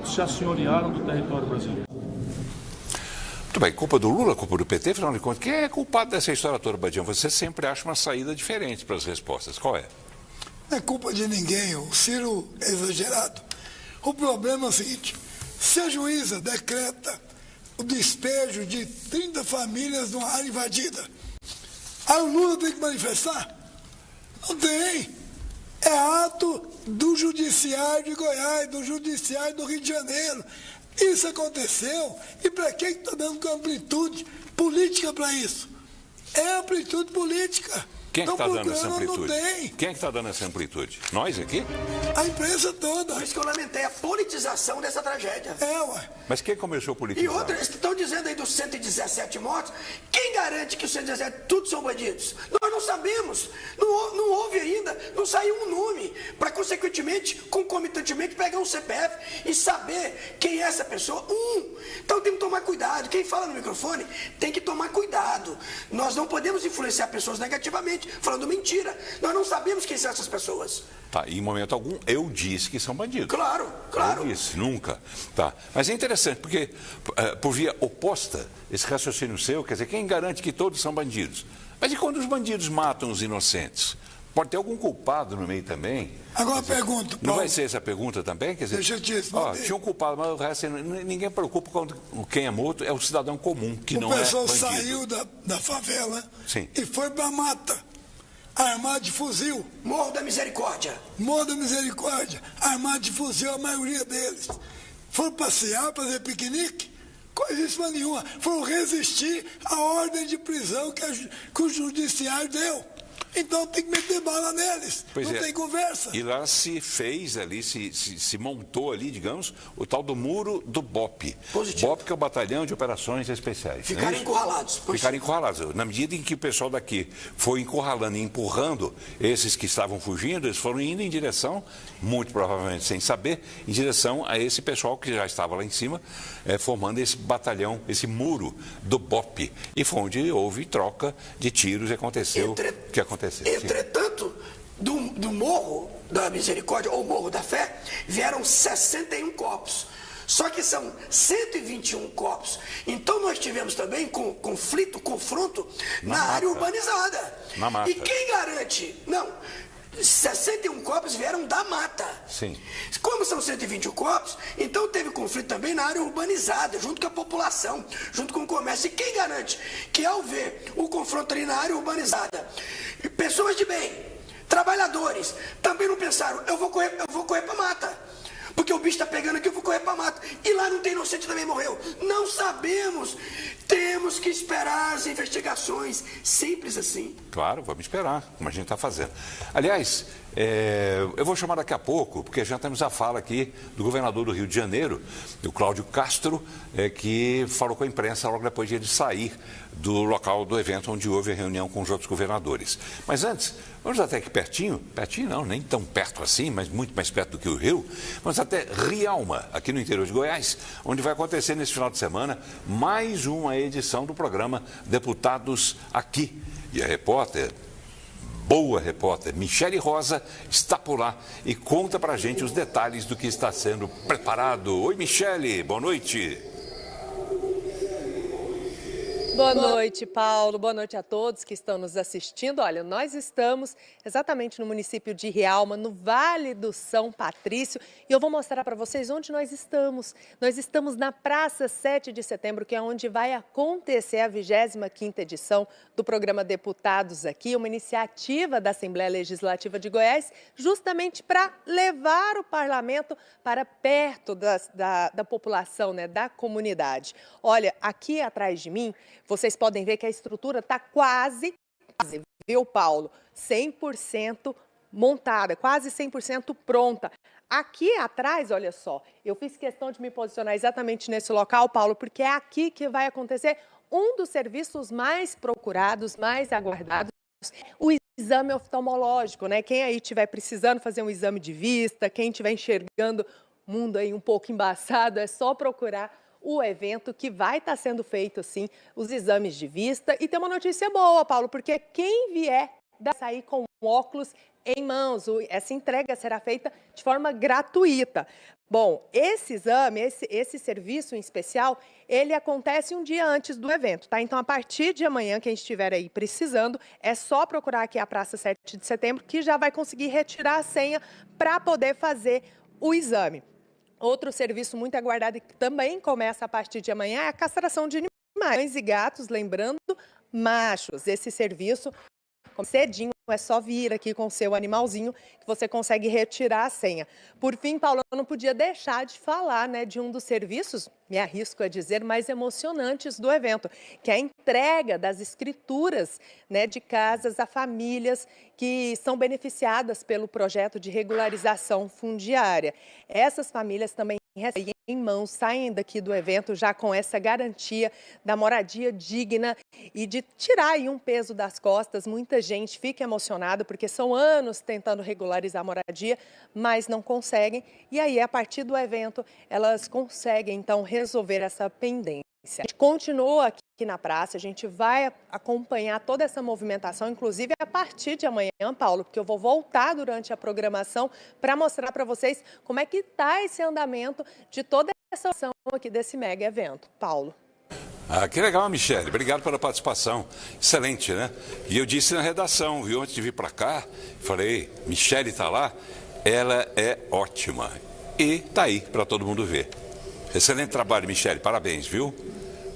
se assenhorearam do território brasileiro. Muito bem, culpa do Lula, culpa do PT, afinal de contas, quem é culpado dessa história toda, Badião? Você sempre acha uma saída diferente para as respostas. Qual é? Não é culpa de ninguém, o Ciro é exagerado. O problema é o seguinte, se a juíza decreta o despejo de 30 famílias numa área invadida, aí o Lula tem que manifestar? Não tem. É ato do Judiciário de Goiás, do Judiciário do Rio de Janeiro. Isso aconteceu. E para quem está dando amplitude política para isso? É amplitude política. Quem é que está dando essa amplitude? Não tem. Quem é que está dando essa amplitude? Nós aqui? A imprensa toda. Por isso que eu lamentei a politização dessa tragédia. Ué. Mas quem começou a politizar? E outros estão dizendo aí dos 117 mortos. Quem garante que os 117 tudo são bandidos? Nós não sabemos. Não houve ainda. Não saiu um nome para, consequentemente, concomitantemente, pegar um CPF e saber quem é essa pessoa. Então tem que tomar cuidado. Quem fala no microfone tem que tomar cuidado. Nós não podemos influenciar pessoas negativamente, falando mentira. Nós não sabemos quem são essas pessoas. Tá, em momento algum eu disse que são bandidos. Claro. Eu disse, nunca. Tá. Mas é interessante, porque por via oposta, esse raciocínio seu, quer dizer, quem garante que todos são bandidos? Mas e quando os bandidos matam os inocentes? Pode ter algum culpado no meio também? Agora pergunto, Paulo. Não vai ser essa pergunta também? Quer dizer, deixa eu te responder. Tinha um culpado, mas o resto, ninguém preocupa quando quem é morto é o cidadão comum, que não é bandido. O pessoal saiu da favela. Sim. E foi para a mata, armado de fuzil. Morro da Misericórdia, armado de fuzil, a maioria deles. Foram passear, fazer piquenique, coisíssima nenhuma. Foram resistir à ordem de prisão que o judiciário deu. Então tem que meter bala neles, não tem conversa. E lá se fez ali, se montou ali, digamos, o tal do muro do BOP. Positivo. BOP, que é o Batalhão de Operações Especiais. Ficaram encurralados. Ficaram encurralados. Na medida em que o pessoal daqui foi encurralando e empurrando esses que estavam fugindo, eles foram indo em direção, muito provavelmente sem saber, em direção a esse pessoal que já estava lá em cima, formando esse batalhão, esse muro do BOP. E foi onde houve troca de tiros e aconteceu o que aconteceu. Entretanto, do Morro da Misericórdia, ou Morro da Fé, vieram 61 corpos. Só que são 121 corpos. Então nós tivemos também confronto na área urbanizada. Na mata. E quem garante? Não. 61 corpos vieram da mata. Sim. Como são 121 corpos, então teve conflito também na área urbanizada, junto com a população, junto com o comércio. E quem garante que ao ver o confronto ali na área urbanizada, pessoas de bem, trabalhadores, também não pensaram, eu vou correr para a mata. Porque o bicho está pegando aqui, eu vou correr para mato. E lá não tem inocente, também morreu. Não sabemos. Temos que esperar as investigações. Simples assim. Claro, vamos esperar, como a gente está fazendo. Aliás, eu vou chamar daqui a pouco, porque já temos a fala aqui do governador do Rio de Janeiro, o Cláudio Castro, que falou com a imprensa logo depois de ele sair do local do evento onde houve a reunião com os outros governadores. Mas antes, vamos até aqui pertinho não, nem tão perto assim, mas muito mais perto do que o Rio, vamos até Rialma, aqui no interior de Goiás, onde vai acontecer nesse final de semana mais uma edição do programa Deputados Aqui. E a repórter, boa repórter, Michele Rosa, está por lá e conta pra gente os detalhes do que está sendo preparado. Oi, Michele, boa noite. Boa noite, Paulo. Boa noite a todos que estão nos assistindo. Olha, nós estamos exatamente no município de Rialma, no Vale do São Patrício, e eu vou mostrar para vocês onde nós estamos. Nós estamos na Praça 7 de Setembro, que é onde vai acontecer a 25ª edição do programa Deputados Aqui, uma iniciativa da Assembleia Legislativa de Goiás, justamente para levar o parlamento para perto da população, né, da comunidade. Olha, aqui atrás de mim, vocês podem ver que a estrutura está quase, viu, Paulo? 100% montada, quase 100% pronta. Aqui atrás, olha só, eu fiz questão de me posicionar exatamente nesse local, Paulo, porque é aqui que vai acontecer um dos serviços mais procurados, mais aguardados, o exame oftalmológico, né? Quem aí estiver precisando fazer um exame de vista, quem estiver enxergando o mundo aí um pouco embaçado, é só procurar o evento que vai estar sendo feito, sim, os exames de vista. E tem uma notícia boa, Paulo, porque quem vier sair com óculos em mãos, essa entrega será feita de forma gratuita. Bom, esse exame, esse serviço em especial, ele acontece um dia antes do evento, tá? Então, a partir de amanhã, quem estiver aí precisando, é só procurar aqui a Praça 7 de Setembro, que já vai conseguir retirar a senha para poder fazer o exame. Outro serviço muito aguardado e que também começa a partir de amanhã é a castração de animais e gatos, lembrando, machos. Esse serviço, cedinho, é só vir aqui com o seu animalzinho que você consegue retirar a senha. Por fim, Paulo, eu não podia deixar de falar, né, de um dos serviços, me arrisco a dizer, mais emocionantes do evento, que é a entrega das escrituras, né, de casas a famílias que são beneficiadas pelo projeto de regularização fundiária. Essas famílias também recebem em mãos, saem daqui do evento já com essa garantia da moradia digna e de tirar aí um peso das costas. Muita gente fica emocionada porque são anos tentando regularizar a moradia, mas não conseguem. E aí, a partir do evento, elas conseguem, então, resolver essa pendência. A gente continua aqui na praça, a gente vai acompanhar toda essa movimentação, inclusive a partir de amanhã, Paulo, porque eu vou voltar durante a programação para mostrar para vocês como é que está esse andamento de toda essa ação aqui desse mega evento. Paulo. Ah, que legal, Michele. Obrigado pela participação. Excelente, né? E eu disse na redação, viu? Antes de vir para cá, falei, Michele está lá, ela é ótima. E tá aí para todo mundo ver. Excelente trabalho, Michele. Parabéns, viu?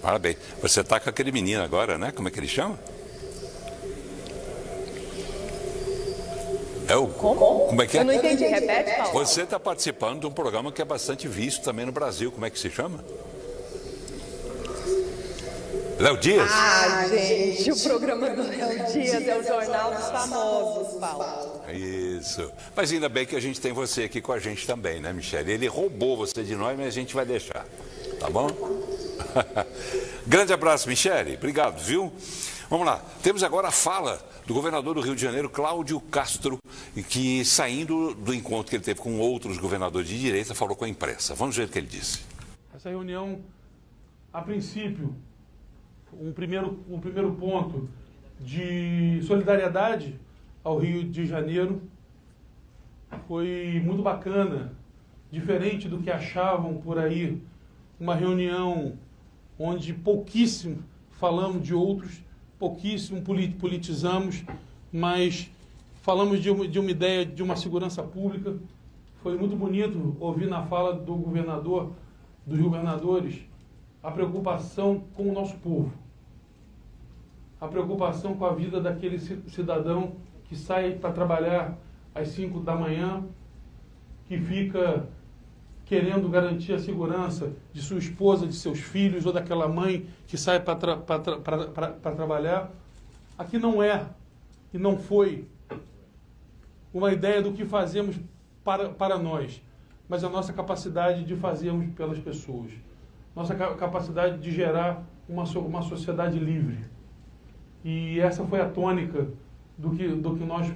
Parabéns. Você está com aquele menino agora, né? Como é que ele chama? Como é que é? Eu não entendi. Repete, Paulo. Você está participando de um programa que é bastante visto também no Brasil. Como é que se chama? Léo Dias? Ah, gente, o programa do Léo Dias é o Jornal dos Famosos, Paulo. Isso. Mas ainda bem que a gente tem você aqui com a gente também, né, Michele? Ele roubou você de nós, mas a gente vai deixar. Tá bom? Grande abraço, Michele. Obrigado, viu? Vamos lá. Temos agora a fala do governador do Rio de Janeiro, Cláudio Castro, que, saindo do encontro que ele teve com outros governadores de direita, falou com a imprensa. Vamos ver o que ele disse. Essa reunião, a princípio, um primeiro ponto de solidariedade ao Rio de Janeiro, foi muito bacana, diferente do que achavam por aí, uma reunião onde pouquíssimo falamos de outros, pouquíssimo politizamos, mas falamos de uma ideia de uma segurança pública. Foi muito bonito ouvir na fala do governador, dos governadores, a preocupação com o nosso povo, a preocupação com a vida daquele cidadão que sai para trabalhar às 5 da manhã, que fica querendo garantir a segurança de sua esposa, de seus filhos, ou daquela mãe que sai para trabalhar. Aqui não é e não foi uma ideia do que fazemos para nós, mas a nossa capacidade de fazermos pelas pessoas, nossa capacidade de gerar uma sociedade livre. E essa foi a tônica do que nós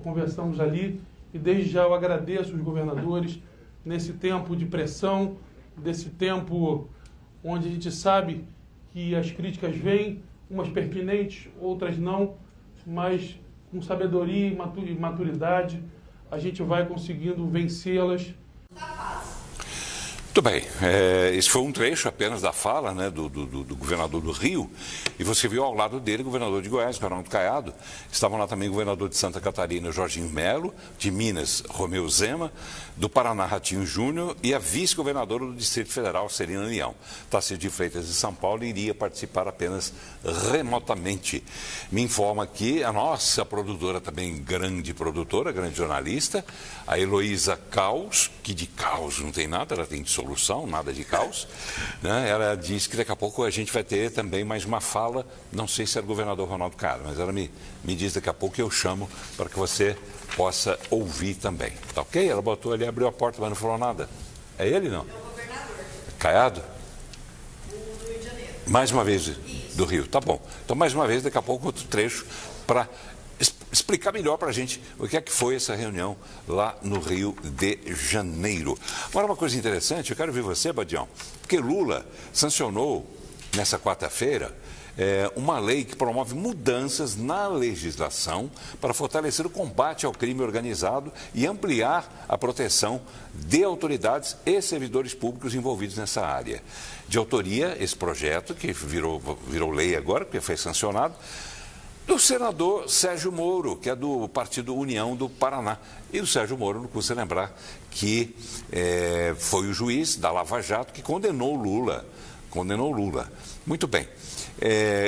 conversamos ali, e desde já eu agradeço os governadores nesse tempo de pressão, desse tempo onde a gente sabe que as críticas vêm, umas pertinentes, outras não, mas com sabedoria e maturidade a gente vai conseguindo vencê-las. Muito bem, esse foi um trecho apenas da fala, né, do governador do Rio, e você viu ao lado dele o governador de Goiás, Ronaldo Caiado. Estavam lá também o governador de Santa Catarina, Jorginho Melo, de Minas, Romeu Zema, do Paraná, Ratinho Júnior, e a vice-governadora do Distrito Federal, Celina Leão. Tarcísio de Freitas, de São Paulo, iria participar apenas remotamente. Me informa que a nossa produtora, também grande produtora, grande jornalista, a Heloísa Caos, que de caos não tem nada, ela tem de solução, nada de caos, né? Ela disse que daqui a pouco a gente vai ter também mais uma fala, não sei se é do governador Ronaldo Caiado, mas ela me diz daqui a pouco, eu chamo para que você possa ouvir também, tá ok? Ela botou ali, abriu a porta, mas não falou nada. É ele, não? É o governador. Caiado? Do Rio de Janeiro. Mais uma vez do Rio, tá bom. Então, mais uma vez, daqui a pouco, outro trecho para explicar melhor para a gente o que é que foi essa reunião lá no Rio de Janeiro. Agora, uma coisa interessante, eu quero ver você, Badião, porque Lula sancionou nessa quarta-feira uma lei que promove mudanças na legislação para fortalecer o combate ao crime organizado e ampliar a proteção de autoridades e servidores públicos envolvidos nessa área. De autoria, esse projeto, que virou lei agora, porque foi sancionado, do senador Sérgio Moro, que é do Partido União do Paraná. E o Sérgio Moro, não custa lembrar, que foi o juiz da Lava Jato que condenou Lula. Muito bem.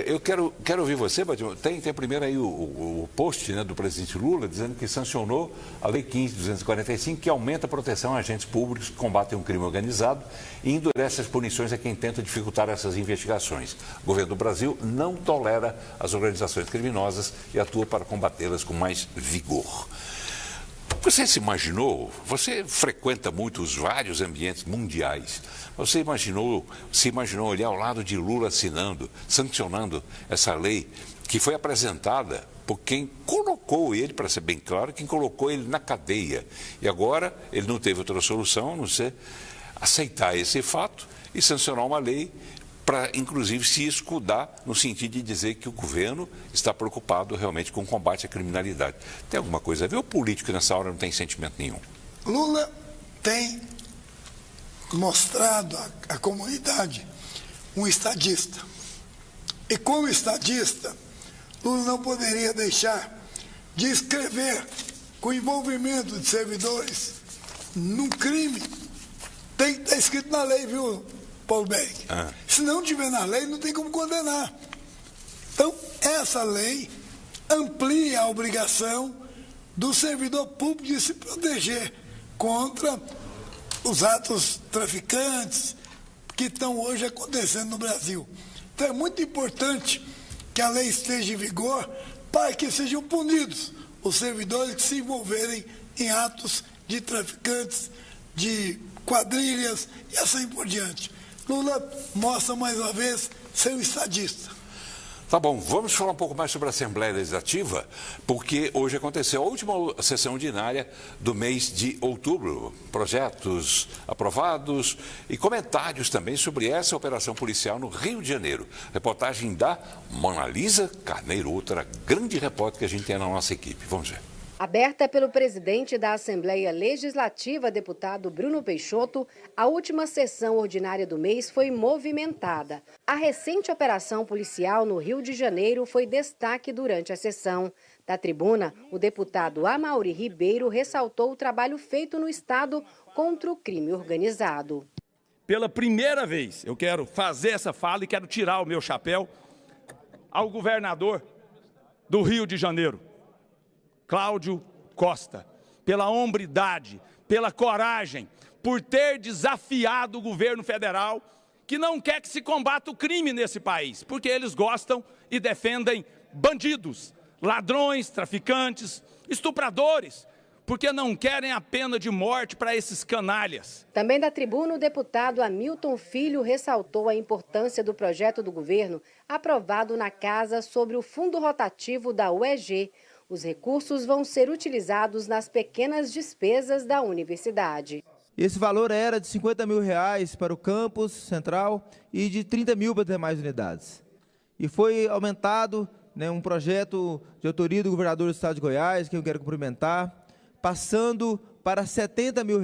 Eu quero ouvir você, Badião. Tem primeiro aí o post, né, do presidente Lula, dizendo que sancionou a Lei 15.245, que aumenta a proteção a agentes públicos que combatem o crime organizado e endurece as punições a quem tenta dificultar essas investigações. O governo do Brasil não tolera as organizações criminosas e atua para combatê-las com mais vigor. Você se imaginou, você frequenta muito os vários ambientes mundiais, você se imaginou ali ao lado de Lula sancionando essa lei que foi apresentada por quem colocou ele, para ser bem claro, quem colocou ele na cadeia. E agora ele não teve outra solução a não ser aceitar esse fato e sancionar uma lei para, inclusive, se escudar no sentido de dizer que o governo está preocupado realmente com o combate à criminalidade. Tem alguma coisa a ver? O político nessa hora não tem sentimento nenhum. Lula tem mostrado à comunidade um estadista. E como estadista, Lula não poderia deixar de escrever com envolvimento de servidores num crime. Tem que estar escrito na lei, viu, Paulo Bering? Se não tiver na lei, não tem como condenar. Então, essa lei amplia a obrigação do servidor público de se proteger contra os atos traficantes que estão hoje acontecendo no Brasil. Então, é muito importante que a lei esteja em vigor para que sejam punidos os servidores que se envolverem em atos de traficantes, de quadrilhas e assim por diante. Lula mostra mais uma vez ser um estadista. Tá bom, vamos falar um pouco mais sobre a Assembleia Legislativa, porque hoje aconteceu a última sessão ordinária do mês de outubro. Projetos aprovados e comentários também sobre essa operação policial no Rio de Janeiro. Reportagem da Mona Lisa Carneiro, outra grande repórter que a gente tem na nossa equipe. Vamos ver. Aberta pelo presidente da Assembleia Legislativa, deputado Bruno Peixoto, a última sessão ordinária do mês foi movimentada. A recente operação policial no Rio de Janeiro foi destaque durante a sessão. Da tribuna, o deputado Amaury Ribeiro ressaltou o trabalho feito no Estado contra o crime organizado. Pela primeira vez, eu quero fazer essa fala e quero tirar o meu chapéu ao governador do Rio de Janeiro, Cláudio Costa, pela hombridade, pela coragem, por ter desafiado o governo federal, que não quer que se combata o crime nesse país, porque eles gostam e defendem bandidos, ladrões, traficantes, estupradores, porque não querem a pena de morte para esses canalhas. Também da tribuna, o deputado Hamilton Filho ressaltou a importância do projeto do governo aprovado na Casa sobre o fundo rotativo da UEG. Os recursos vão ser utilizados nas pequenas despesas da universidade. Esse valor era de R$50 mil para o campus central e de 30 mil para as demais unidades. E foi aumentado, um projeto de autoria do governador do estado de Goiás, que eu quero cumprimentar, passando para R$70 mil.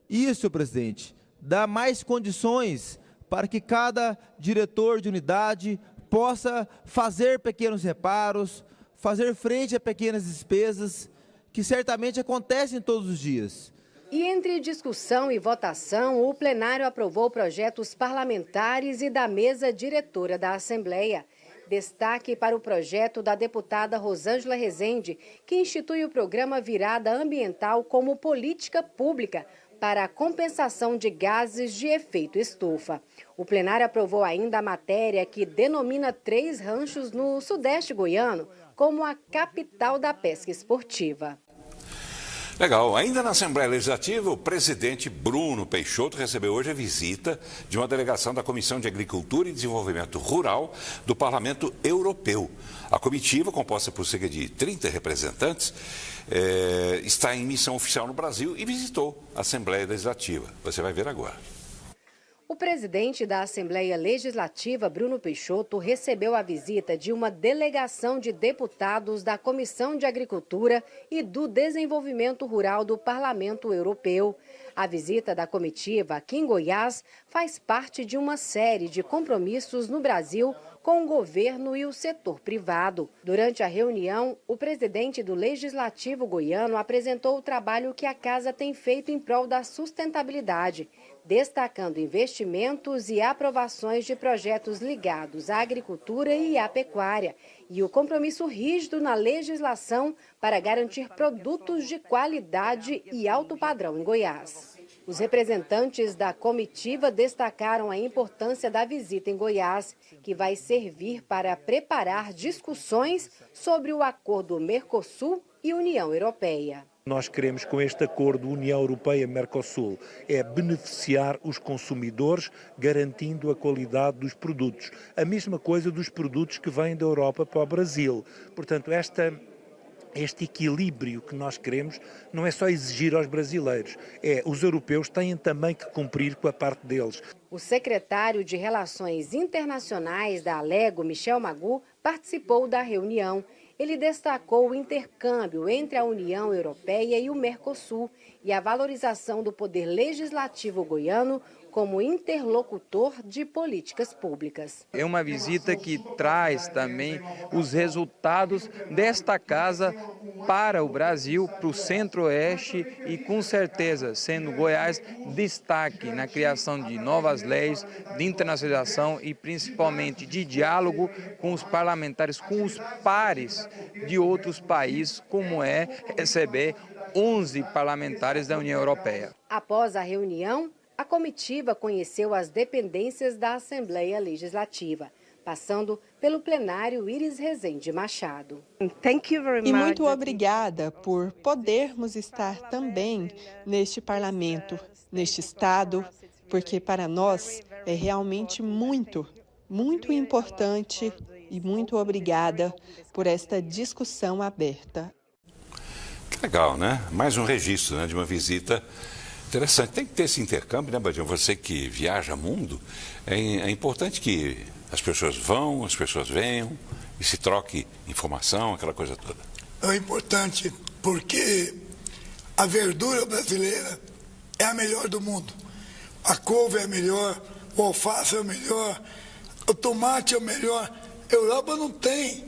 Isso, presidente, dá mais condições para que cada diretor de unidade possa fazer pequenos reparos, fazer frente a pequenas despesas, que certamente acontecem todos os dias. E entre discussão e votação, o plenário aprovou projetos parlamentares e da mesa diretora da Assembleia. Destaque para o projeto da deputada Rosângela Rezende, que institui o programa Virada Ambiental como política pública para a compensação de gases de efeito estufa. O plenário aprovou ainda a matéria que denomina 3 ranchos no sudeste goiano como a capital da pesca esportiva. Legal. Ainda na Assembleia Legislativa, o presidente Bruno Peixoto recebeu hoje a visita de uma delegação da Comissão de Agricultura e Desenvolvimento Rural do Parlamento Europeu. A comitiva, composta por cerca de 30 representantes, está em missão oficial no Brasil e visitou a Assembleia Legislativa. Você vai ver agora. O presidente da Assembleia Legislativa, Bruno Peixoto, recebeu a visita de uma delegação de deputados da Comissão de Agricultura e do Desenvolvimento Rural do Parlamento Europeu. A visita da comitiva aqui em Goiás faz parte de uma série de compromissos no Brasil com o governo e o setor privado. Durante a reunião, o presidente do Legislativo goiano apresentou o trabalho que a casa tem feito em prol da sustentabilidade, destacando investimentos e aprovações de projetos ligados à agricultura e à pecuária, e o compromisso rígido na legislação para garantir produtos de qualidade e alto padrão em Goiás. Os representantes da comitiva destacaram a importância da visita em Goiás, que vai servir para preparar discussões sobre o acordo Mercosul e União Europeia. Nós queremos, com este acordo União Europeia-Mercosul, beneficiar os consumidores, garantindo a qualidade dos produtos. A mesma coisa dos produtos que vêm da Europa para o Brasil. Portanto, este equilíbrio que nós queremos não é só exigir aos brasileiros, os europeus têm também que cumprir com a parte deles. O secretário de Relações Internacionais da Alego, Michel Magu, participou da reunião. Ele destacou o intercâmbio entre a União Europeia e o Mercosul e a valorização do poder legislativo goiano como interlocutor de políticas públicas. É uma visita que traz também os resultados desta casa para o Brasil, para o Centro-Oeste e, com certeza, sendo Goiás destaque na criação de novas leis, de internacionalização e, principalmente, de diálogo com os parlamentares, com os pares de outros países, como é receber 11 parlamentares da União Europeia. Após a reunião, a comitiva conheceu as dependências da Assembleia Legislativa, passando pelo plenário Iris Rezende Machado. E muito obrigada por podermos estar também neste parlamento, neste estado, porque para nós é realmente muito importante e muito obrigada por esta discussão aberta. Que legal, né? Mais um registro, né, de uma visita interessante. Tem que ter esse intercâmbio, né, Badião? Você que viaja mundo, é importante que as pessoas vão, as pessoas venham e se troque informação, aquela coisa toda. É importante porque a verdura brasileira é a melhor do mundo. A couve é a melhor, o alface é o melhor, o tomate é o melhor. A Europa não tem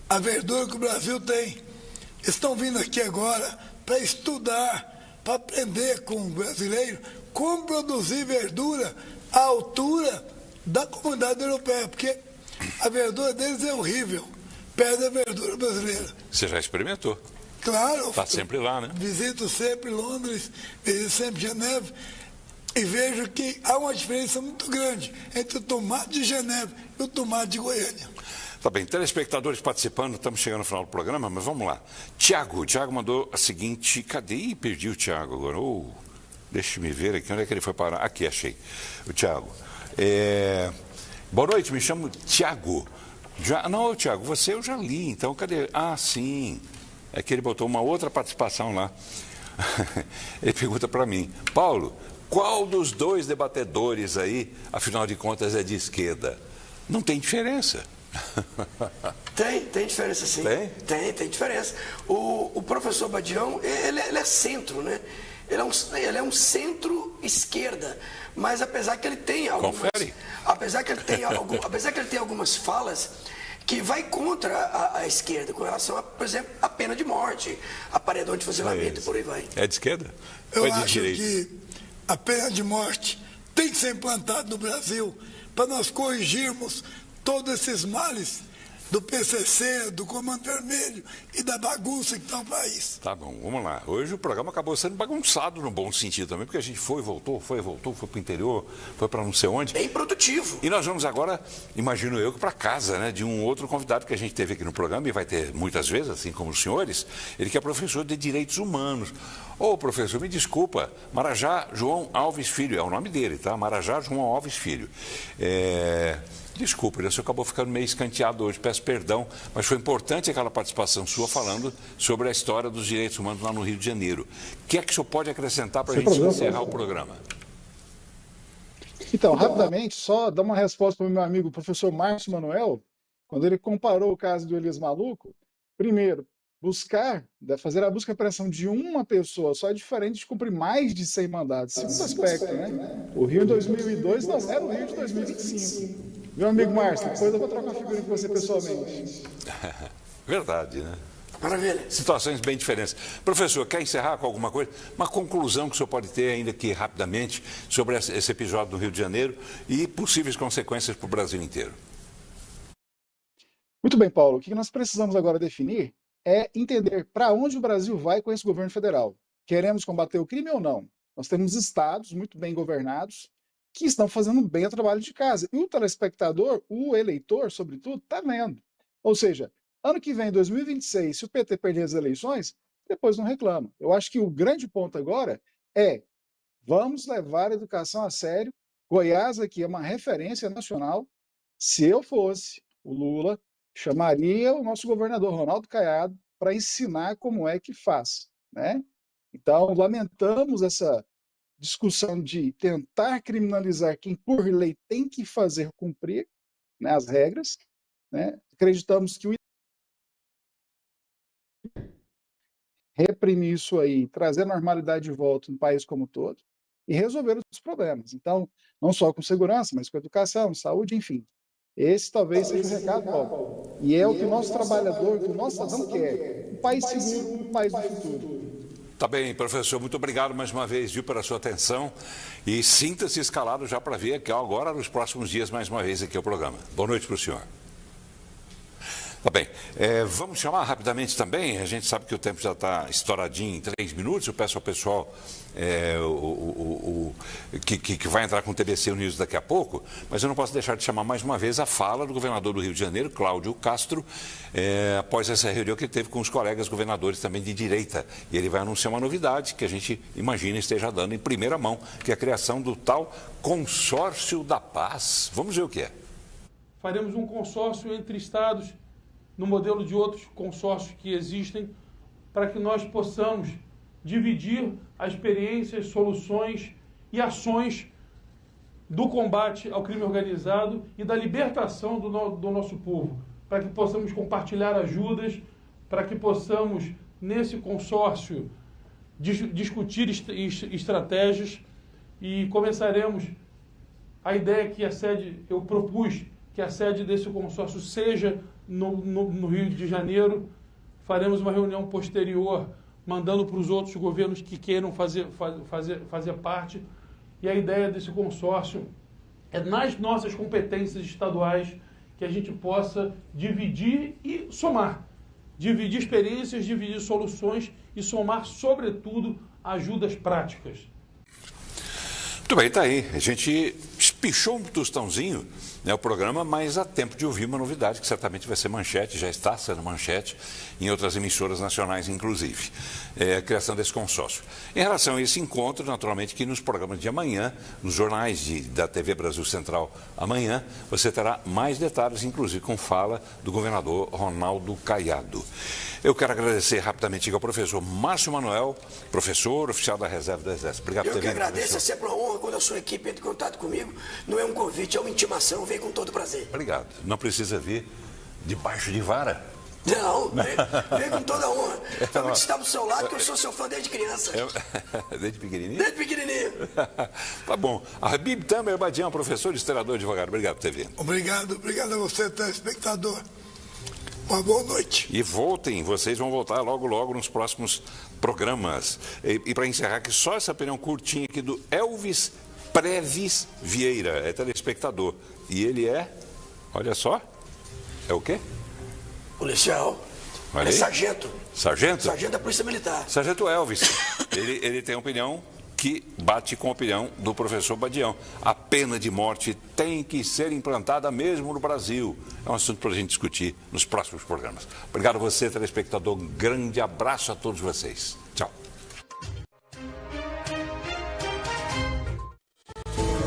a verdura que o Brasil tem. Estão vindo aqui agora para estudar, para aprender com o brasileiro como produzir verdura à altura da comunidade europeia, porque a verdura deles é horrível, perde a verdura brasileira. Você já experimentou? Claro. Está sempre lá, né? Visito sempre Londres, visito sempre Genebra e vejo que há uma diferença muito grande entre o tomate de Genebra e o tomate de Goiânia. Tá bem, telespectadores participando, estamos chegando no final do programa, mas vamos lá. Tiago mandou a seguinte, cadê? Ih, perdi o Tiago agora. Deixa-me ver aqui, onde é que ele foi parar? Aqui, achei. O Tiago. Boa noite, me chamo Tiago. Não, Tiago, você eu já li, então cadê? Ah, sim. É que ele botou uma outra participação lá. Ele pergunta para mim, Paulo, qual dos dois debatedores aí, afinal de contas, é de esquerda? Não tem diferença. Tem diferença sim. Tem diferença. O professor Badião, ele é centro, né? Ele é um centro-esquerda, mas apesar que ele tem algumas... Confere? Apesar que ele tem algumas falas que vai contra a esquerda com relação a, por exemplo, a pena de morte, a paredão de fuzilamento e por aí vai. É de esquerda? Eu Ou é de acho direita? que a pena de morte tem que ser implantada no Brasil para nós corrigirmos todos esses males do PCC, do Comando Vermelho e da bagunça que está o país. Tá bom, vamos lá. Hoje o programa acabou sendo bagunçado no bom sentido também, porque a gente foi para o interior, foi para não sei onde. Bem produtivo. E nós vamos agora, imagino eu, para casa, né, de um outro convidado que a gente teve aqui no programa, e vai ter muitas vezes, assim como os senhores, ele que é professor de Direitos Humanos. Professor, me desculpa, Marajá João Alves Filho, é o nome dele, tá? Marajá João Alves Filho. Desculpa, o senhor acabou ficando meio escanteado hoje, peço perdão, mas foi importante aquela participação sua falando sobre a história dos direitos humanos lá no Rio de Janeiro. O que é que o senhor pode acrescentar para a gente encerrar o programa? Então, rapidamente, só dar uma resposta para o meu amigo professor Márcio Manuel, quando ele comparou o caso do Elias Maluco. Primeiro, fazer a busca e apreensão de uma pessoa só é diferente de cumprir mais de 100 mandados. Segundo aspecto, né? O Rio em 2002 não era o Rio de 2025. Meu amigo Márcio, depois eu vou trocar uma figurinha com você pessoalmente. Verdade, né? Maravilha. Situações bem diferentes. Professor, quer encerrar com alguma coisa? Uma conclusão que o senhor pode ter ainda aqui rapidamente sobre esse episódio do Rio de Janeiro e possíveis consequências para o Brasil inteiro. Muito bem, Paulo. O que nós precisamos agora definir é entender para onde o Brasil vai com esse governo federal. Queremos combater o crime ou não? Nós temos estados muito bem governados que estão fazendo bem o trabalho de casa. E o telespectador, o eleitor, sobretudo, está vendo. Ou seja, ano que vem, 2026, se o PT perder as eleições, depois não reclama. Eu acho que o grande ponto agora é vamos levar a educação a sério. Goiás aqui é uma referência nacional. Se eu fosse o Lula, chamaria o nosso governador Ronaldo Caiado para ensinar como é que faz, né? Então, lamentamos essa discussão de tentar criminalizar quem, por lei, tem que fazer cumprir, né, as regras, né? Acreditamos que reprimir isso aí, trazer a normalidade de volta no país como um todo e resolver os problemas. Então, não só com segurança, mas com educação, saúde, enfim. Esse talvez seja o recado, Paulo. E é o que o nosso trabalhador, que o nosso cidadão quer. Um país seguro, um país do futuro. Tá bem, professor, muito obrigado mais uma vez, viu, pela sua atenção e sinta-se escalado já para vir aqui agora nos próximos dias mais uma vez aqui ao programa. Boa noite para o senhor. Tá bem, vamos chamar rapidamente também, a gente sabe que o tempo já está estouradinho em 3 minutos, eu peço ao pessoal que vai entrar com o TBC News daqui a pouco, mas eu não posso deixar de chamar mais uma vez a fala do governador do Rio de Janeiro, Cláudio Castro, após essa reunião que ele teve com os colegas governadores também de direita, e ele vai anunciar uma novidade que a gente imagina esteja dando em primeira mão, que é a criação do tal Consórcio da Paz. Vamos ver o que é. Faremos um consórcio entre estados, no modelo de outros consórcios que existem, para que nós possamos dividir as experiências, soluções e ações do combate ao crime organizado e da libertação do nosso povo, para que possamos compartilhar ajudas, para que possamos, nesse consórcio, discutir estratégias e começaremos. A ideia que eu propus que a sede desse consórcio seja no Rio de Janeiro. Faremos uma reunião posterior, mandando para os outros governos que queiram fazer parte. E a ideia desse consórcio é, nas nossas competências estaduais, que a gente possa dividir e somar. dividir experiências, dividir soluções e somar, sobretudo, ajudas práticas. Muito bem, tá aí. A gente espichou um tostãozinho, né, o programa, mas há tempo de ouvir uma novidade que certamente vai ser manchete, já está sendo manchete em outras emissoras nacionais, inclusive. É a criação desse consórcio. Em relação a esse encontro, naturalmente que nos programas de amanhã, nos jornais da TV Brasil Central amanhã, você terá mais detalhes, inclusive com fala do governador Ronaldo Caiado. Eu quero agradecer rapidamente ao professor Márcio Manuel, professor oficial da Reserva do Exército. Obrigado por ter vindo. Eu que agradeço, é sempre uma honra quando a sua equipe entra em contato comigo. Não é um convite, é uma intimação, vem com todo prazer. Obrigado. Não precisa vir debaixo de vara. Não, vem com toda a honra. Vamos estar do seu lado, que eu sou seu fã desde criança. Desde pequenininho? Desde pequenininho. Tá bom. Habib Tamer Badião, professor, historiador, advogado. Obrigado por ter vindo. Obrigado a você, telespectador. Uma boa noite. E voltem, vocês vão voltar logo nos próximos programas. E para encerrar aqui, só essa opinião curtinha aqui do Elvis Preves Vieira, é telespectador. E ele é, olha só, é o quê? Policial. Olha é aí. sargento. Sargento? Sargento da Polícia Militar. Sargento Elvis. Ele tem opinião que bate com a opinião do professor Badião. A pena de morte tem que ser implantada mesmo no Brasil. É um assunto para a gente discutir nos próximos programas. Obrigado a você, telespectador. Um grande abraço a todos vocês. Tchau.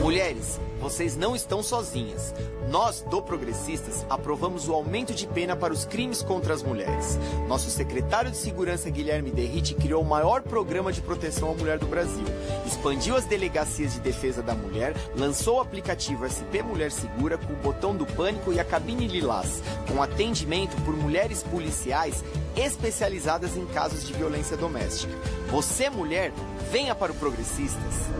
Mulheres, vocês não estão sozinhas. Nós, do Progressistas, aprovamos o aumento de pena para os crimes contra as mulheres. Nosso secretário de Segurança, Guilherme Derrite, criou o maior programa de proteção à mulher do Brasil. Expandiu as delegacias de defesa da mulher, lançou o aplicativo SP Mulher Segura com o botão do pânico e a cabine lilás, com atendimento por mulheres policiais especializadas em casos de violência doméstica. Você, mulher, venha para o Progressistas.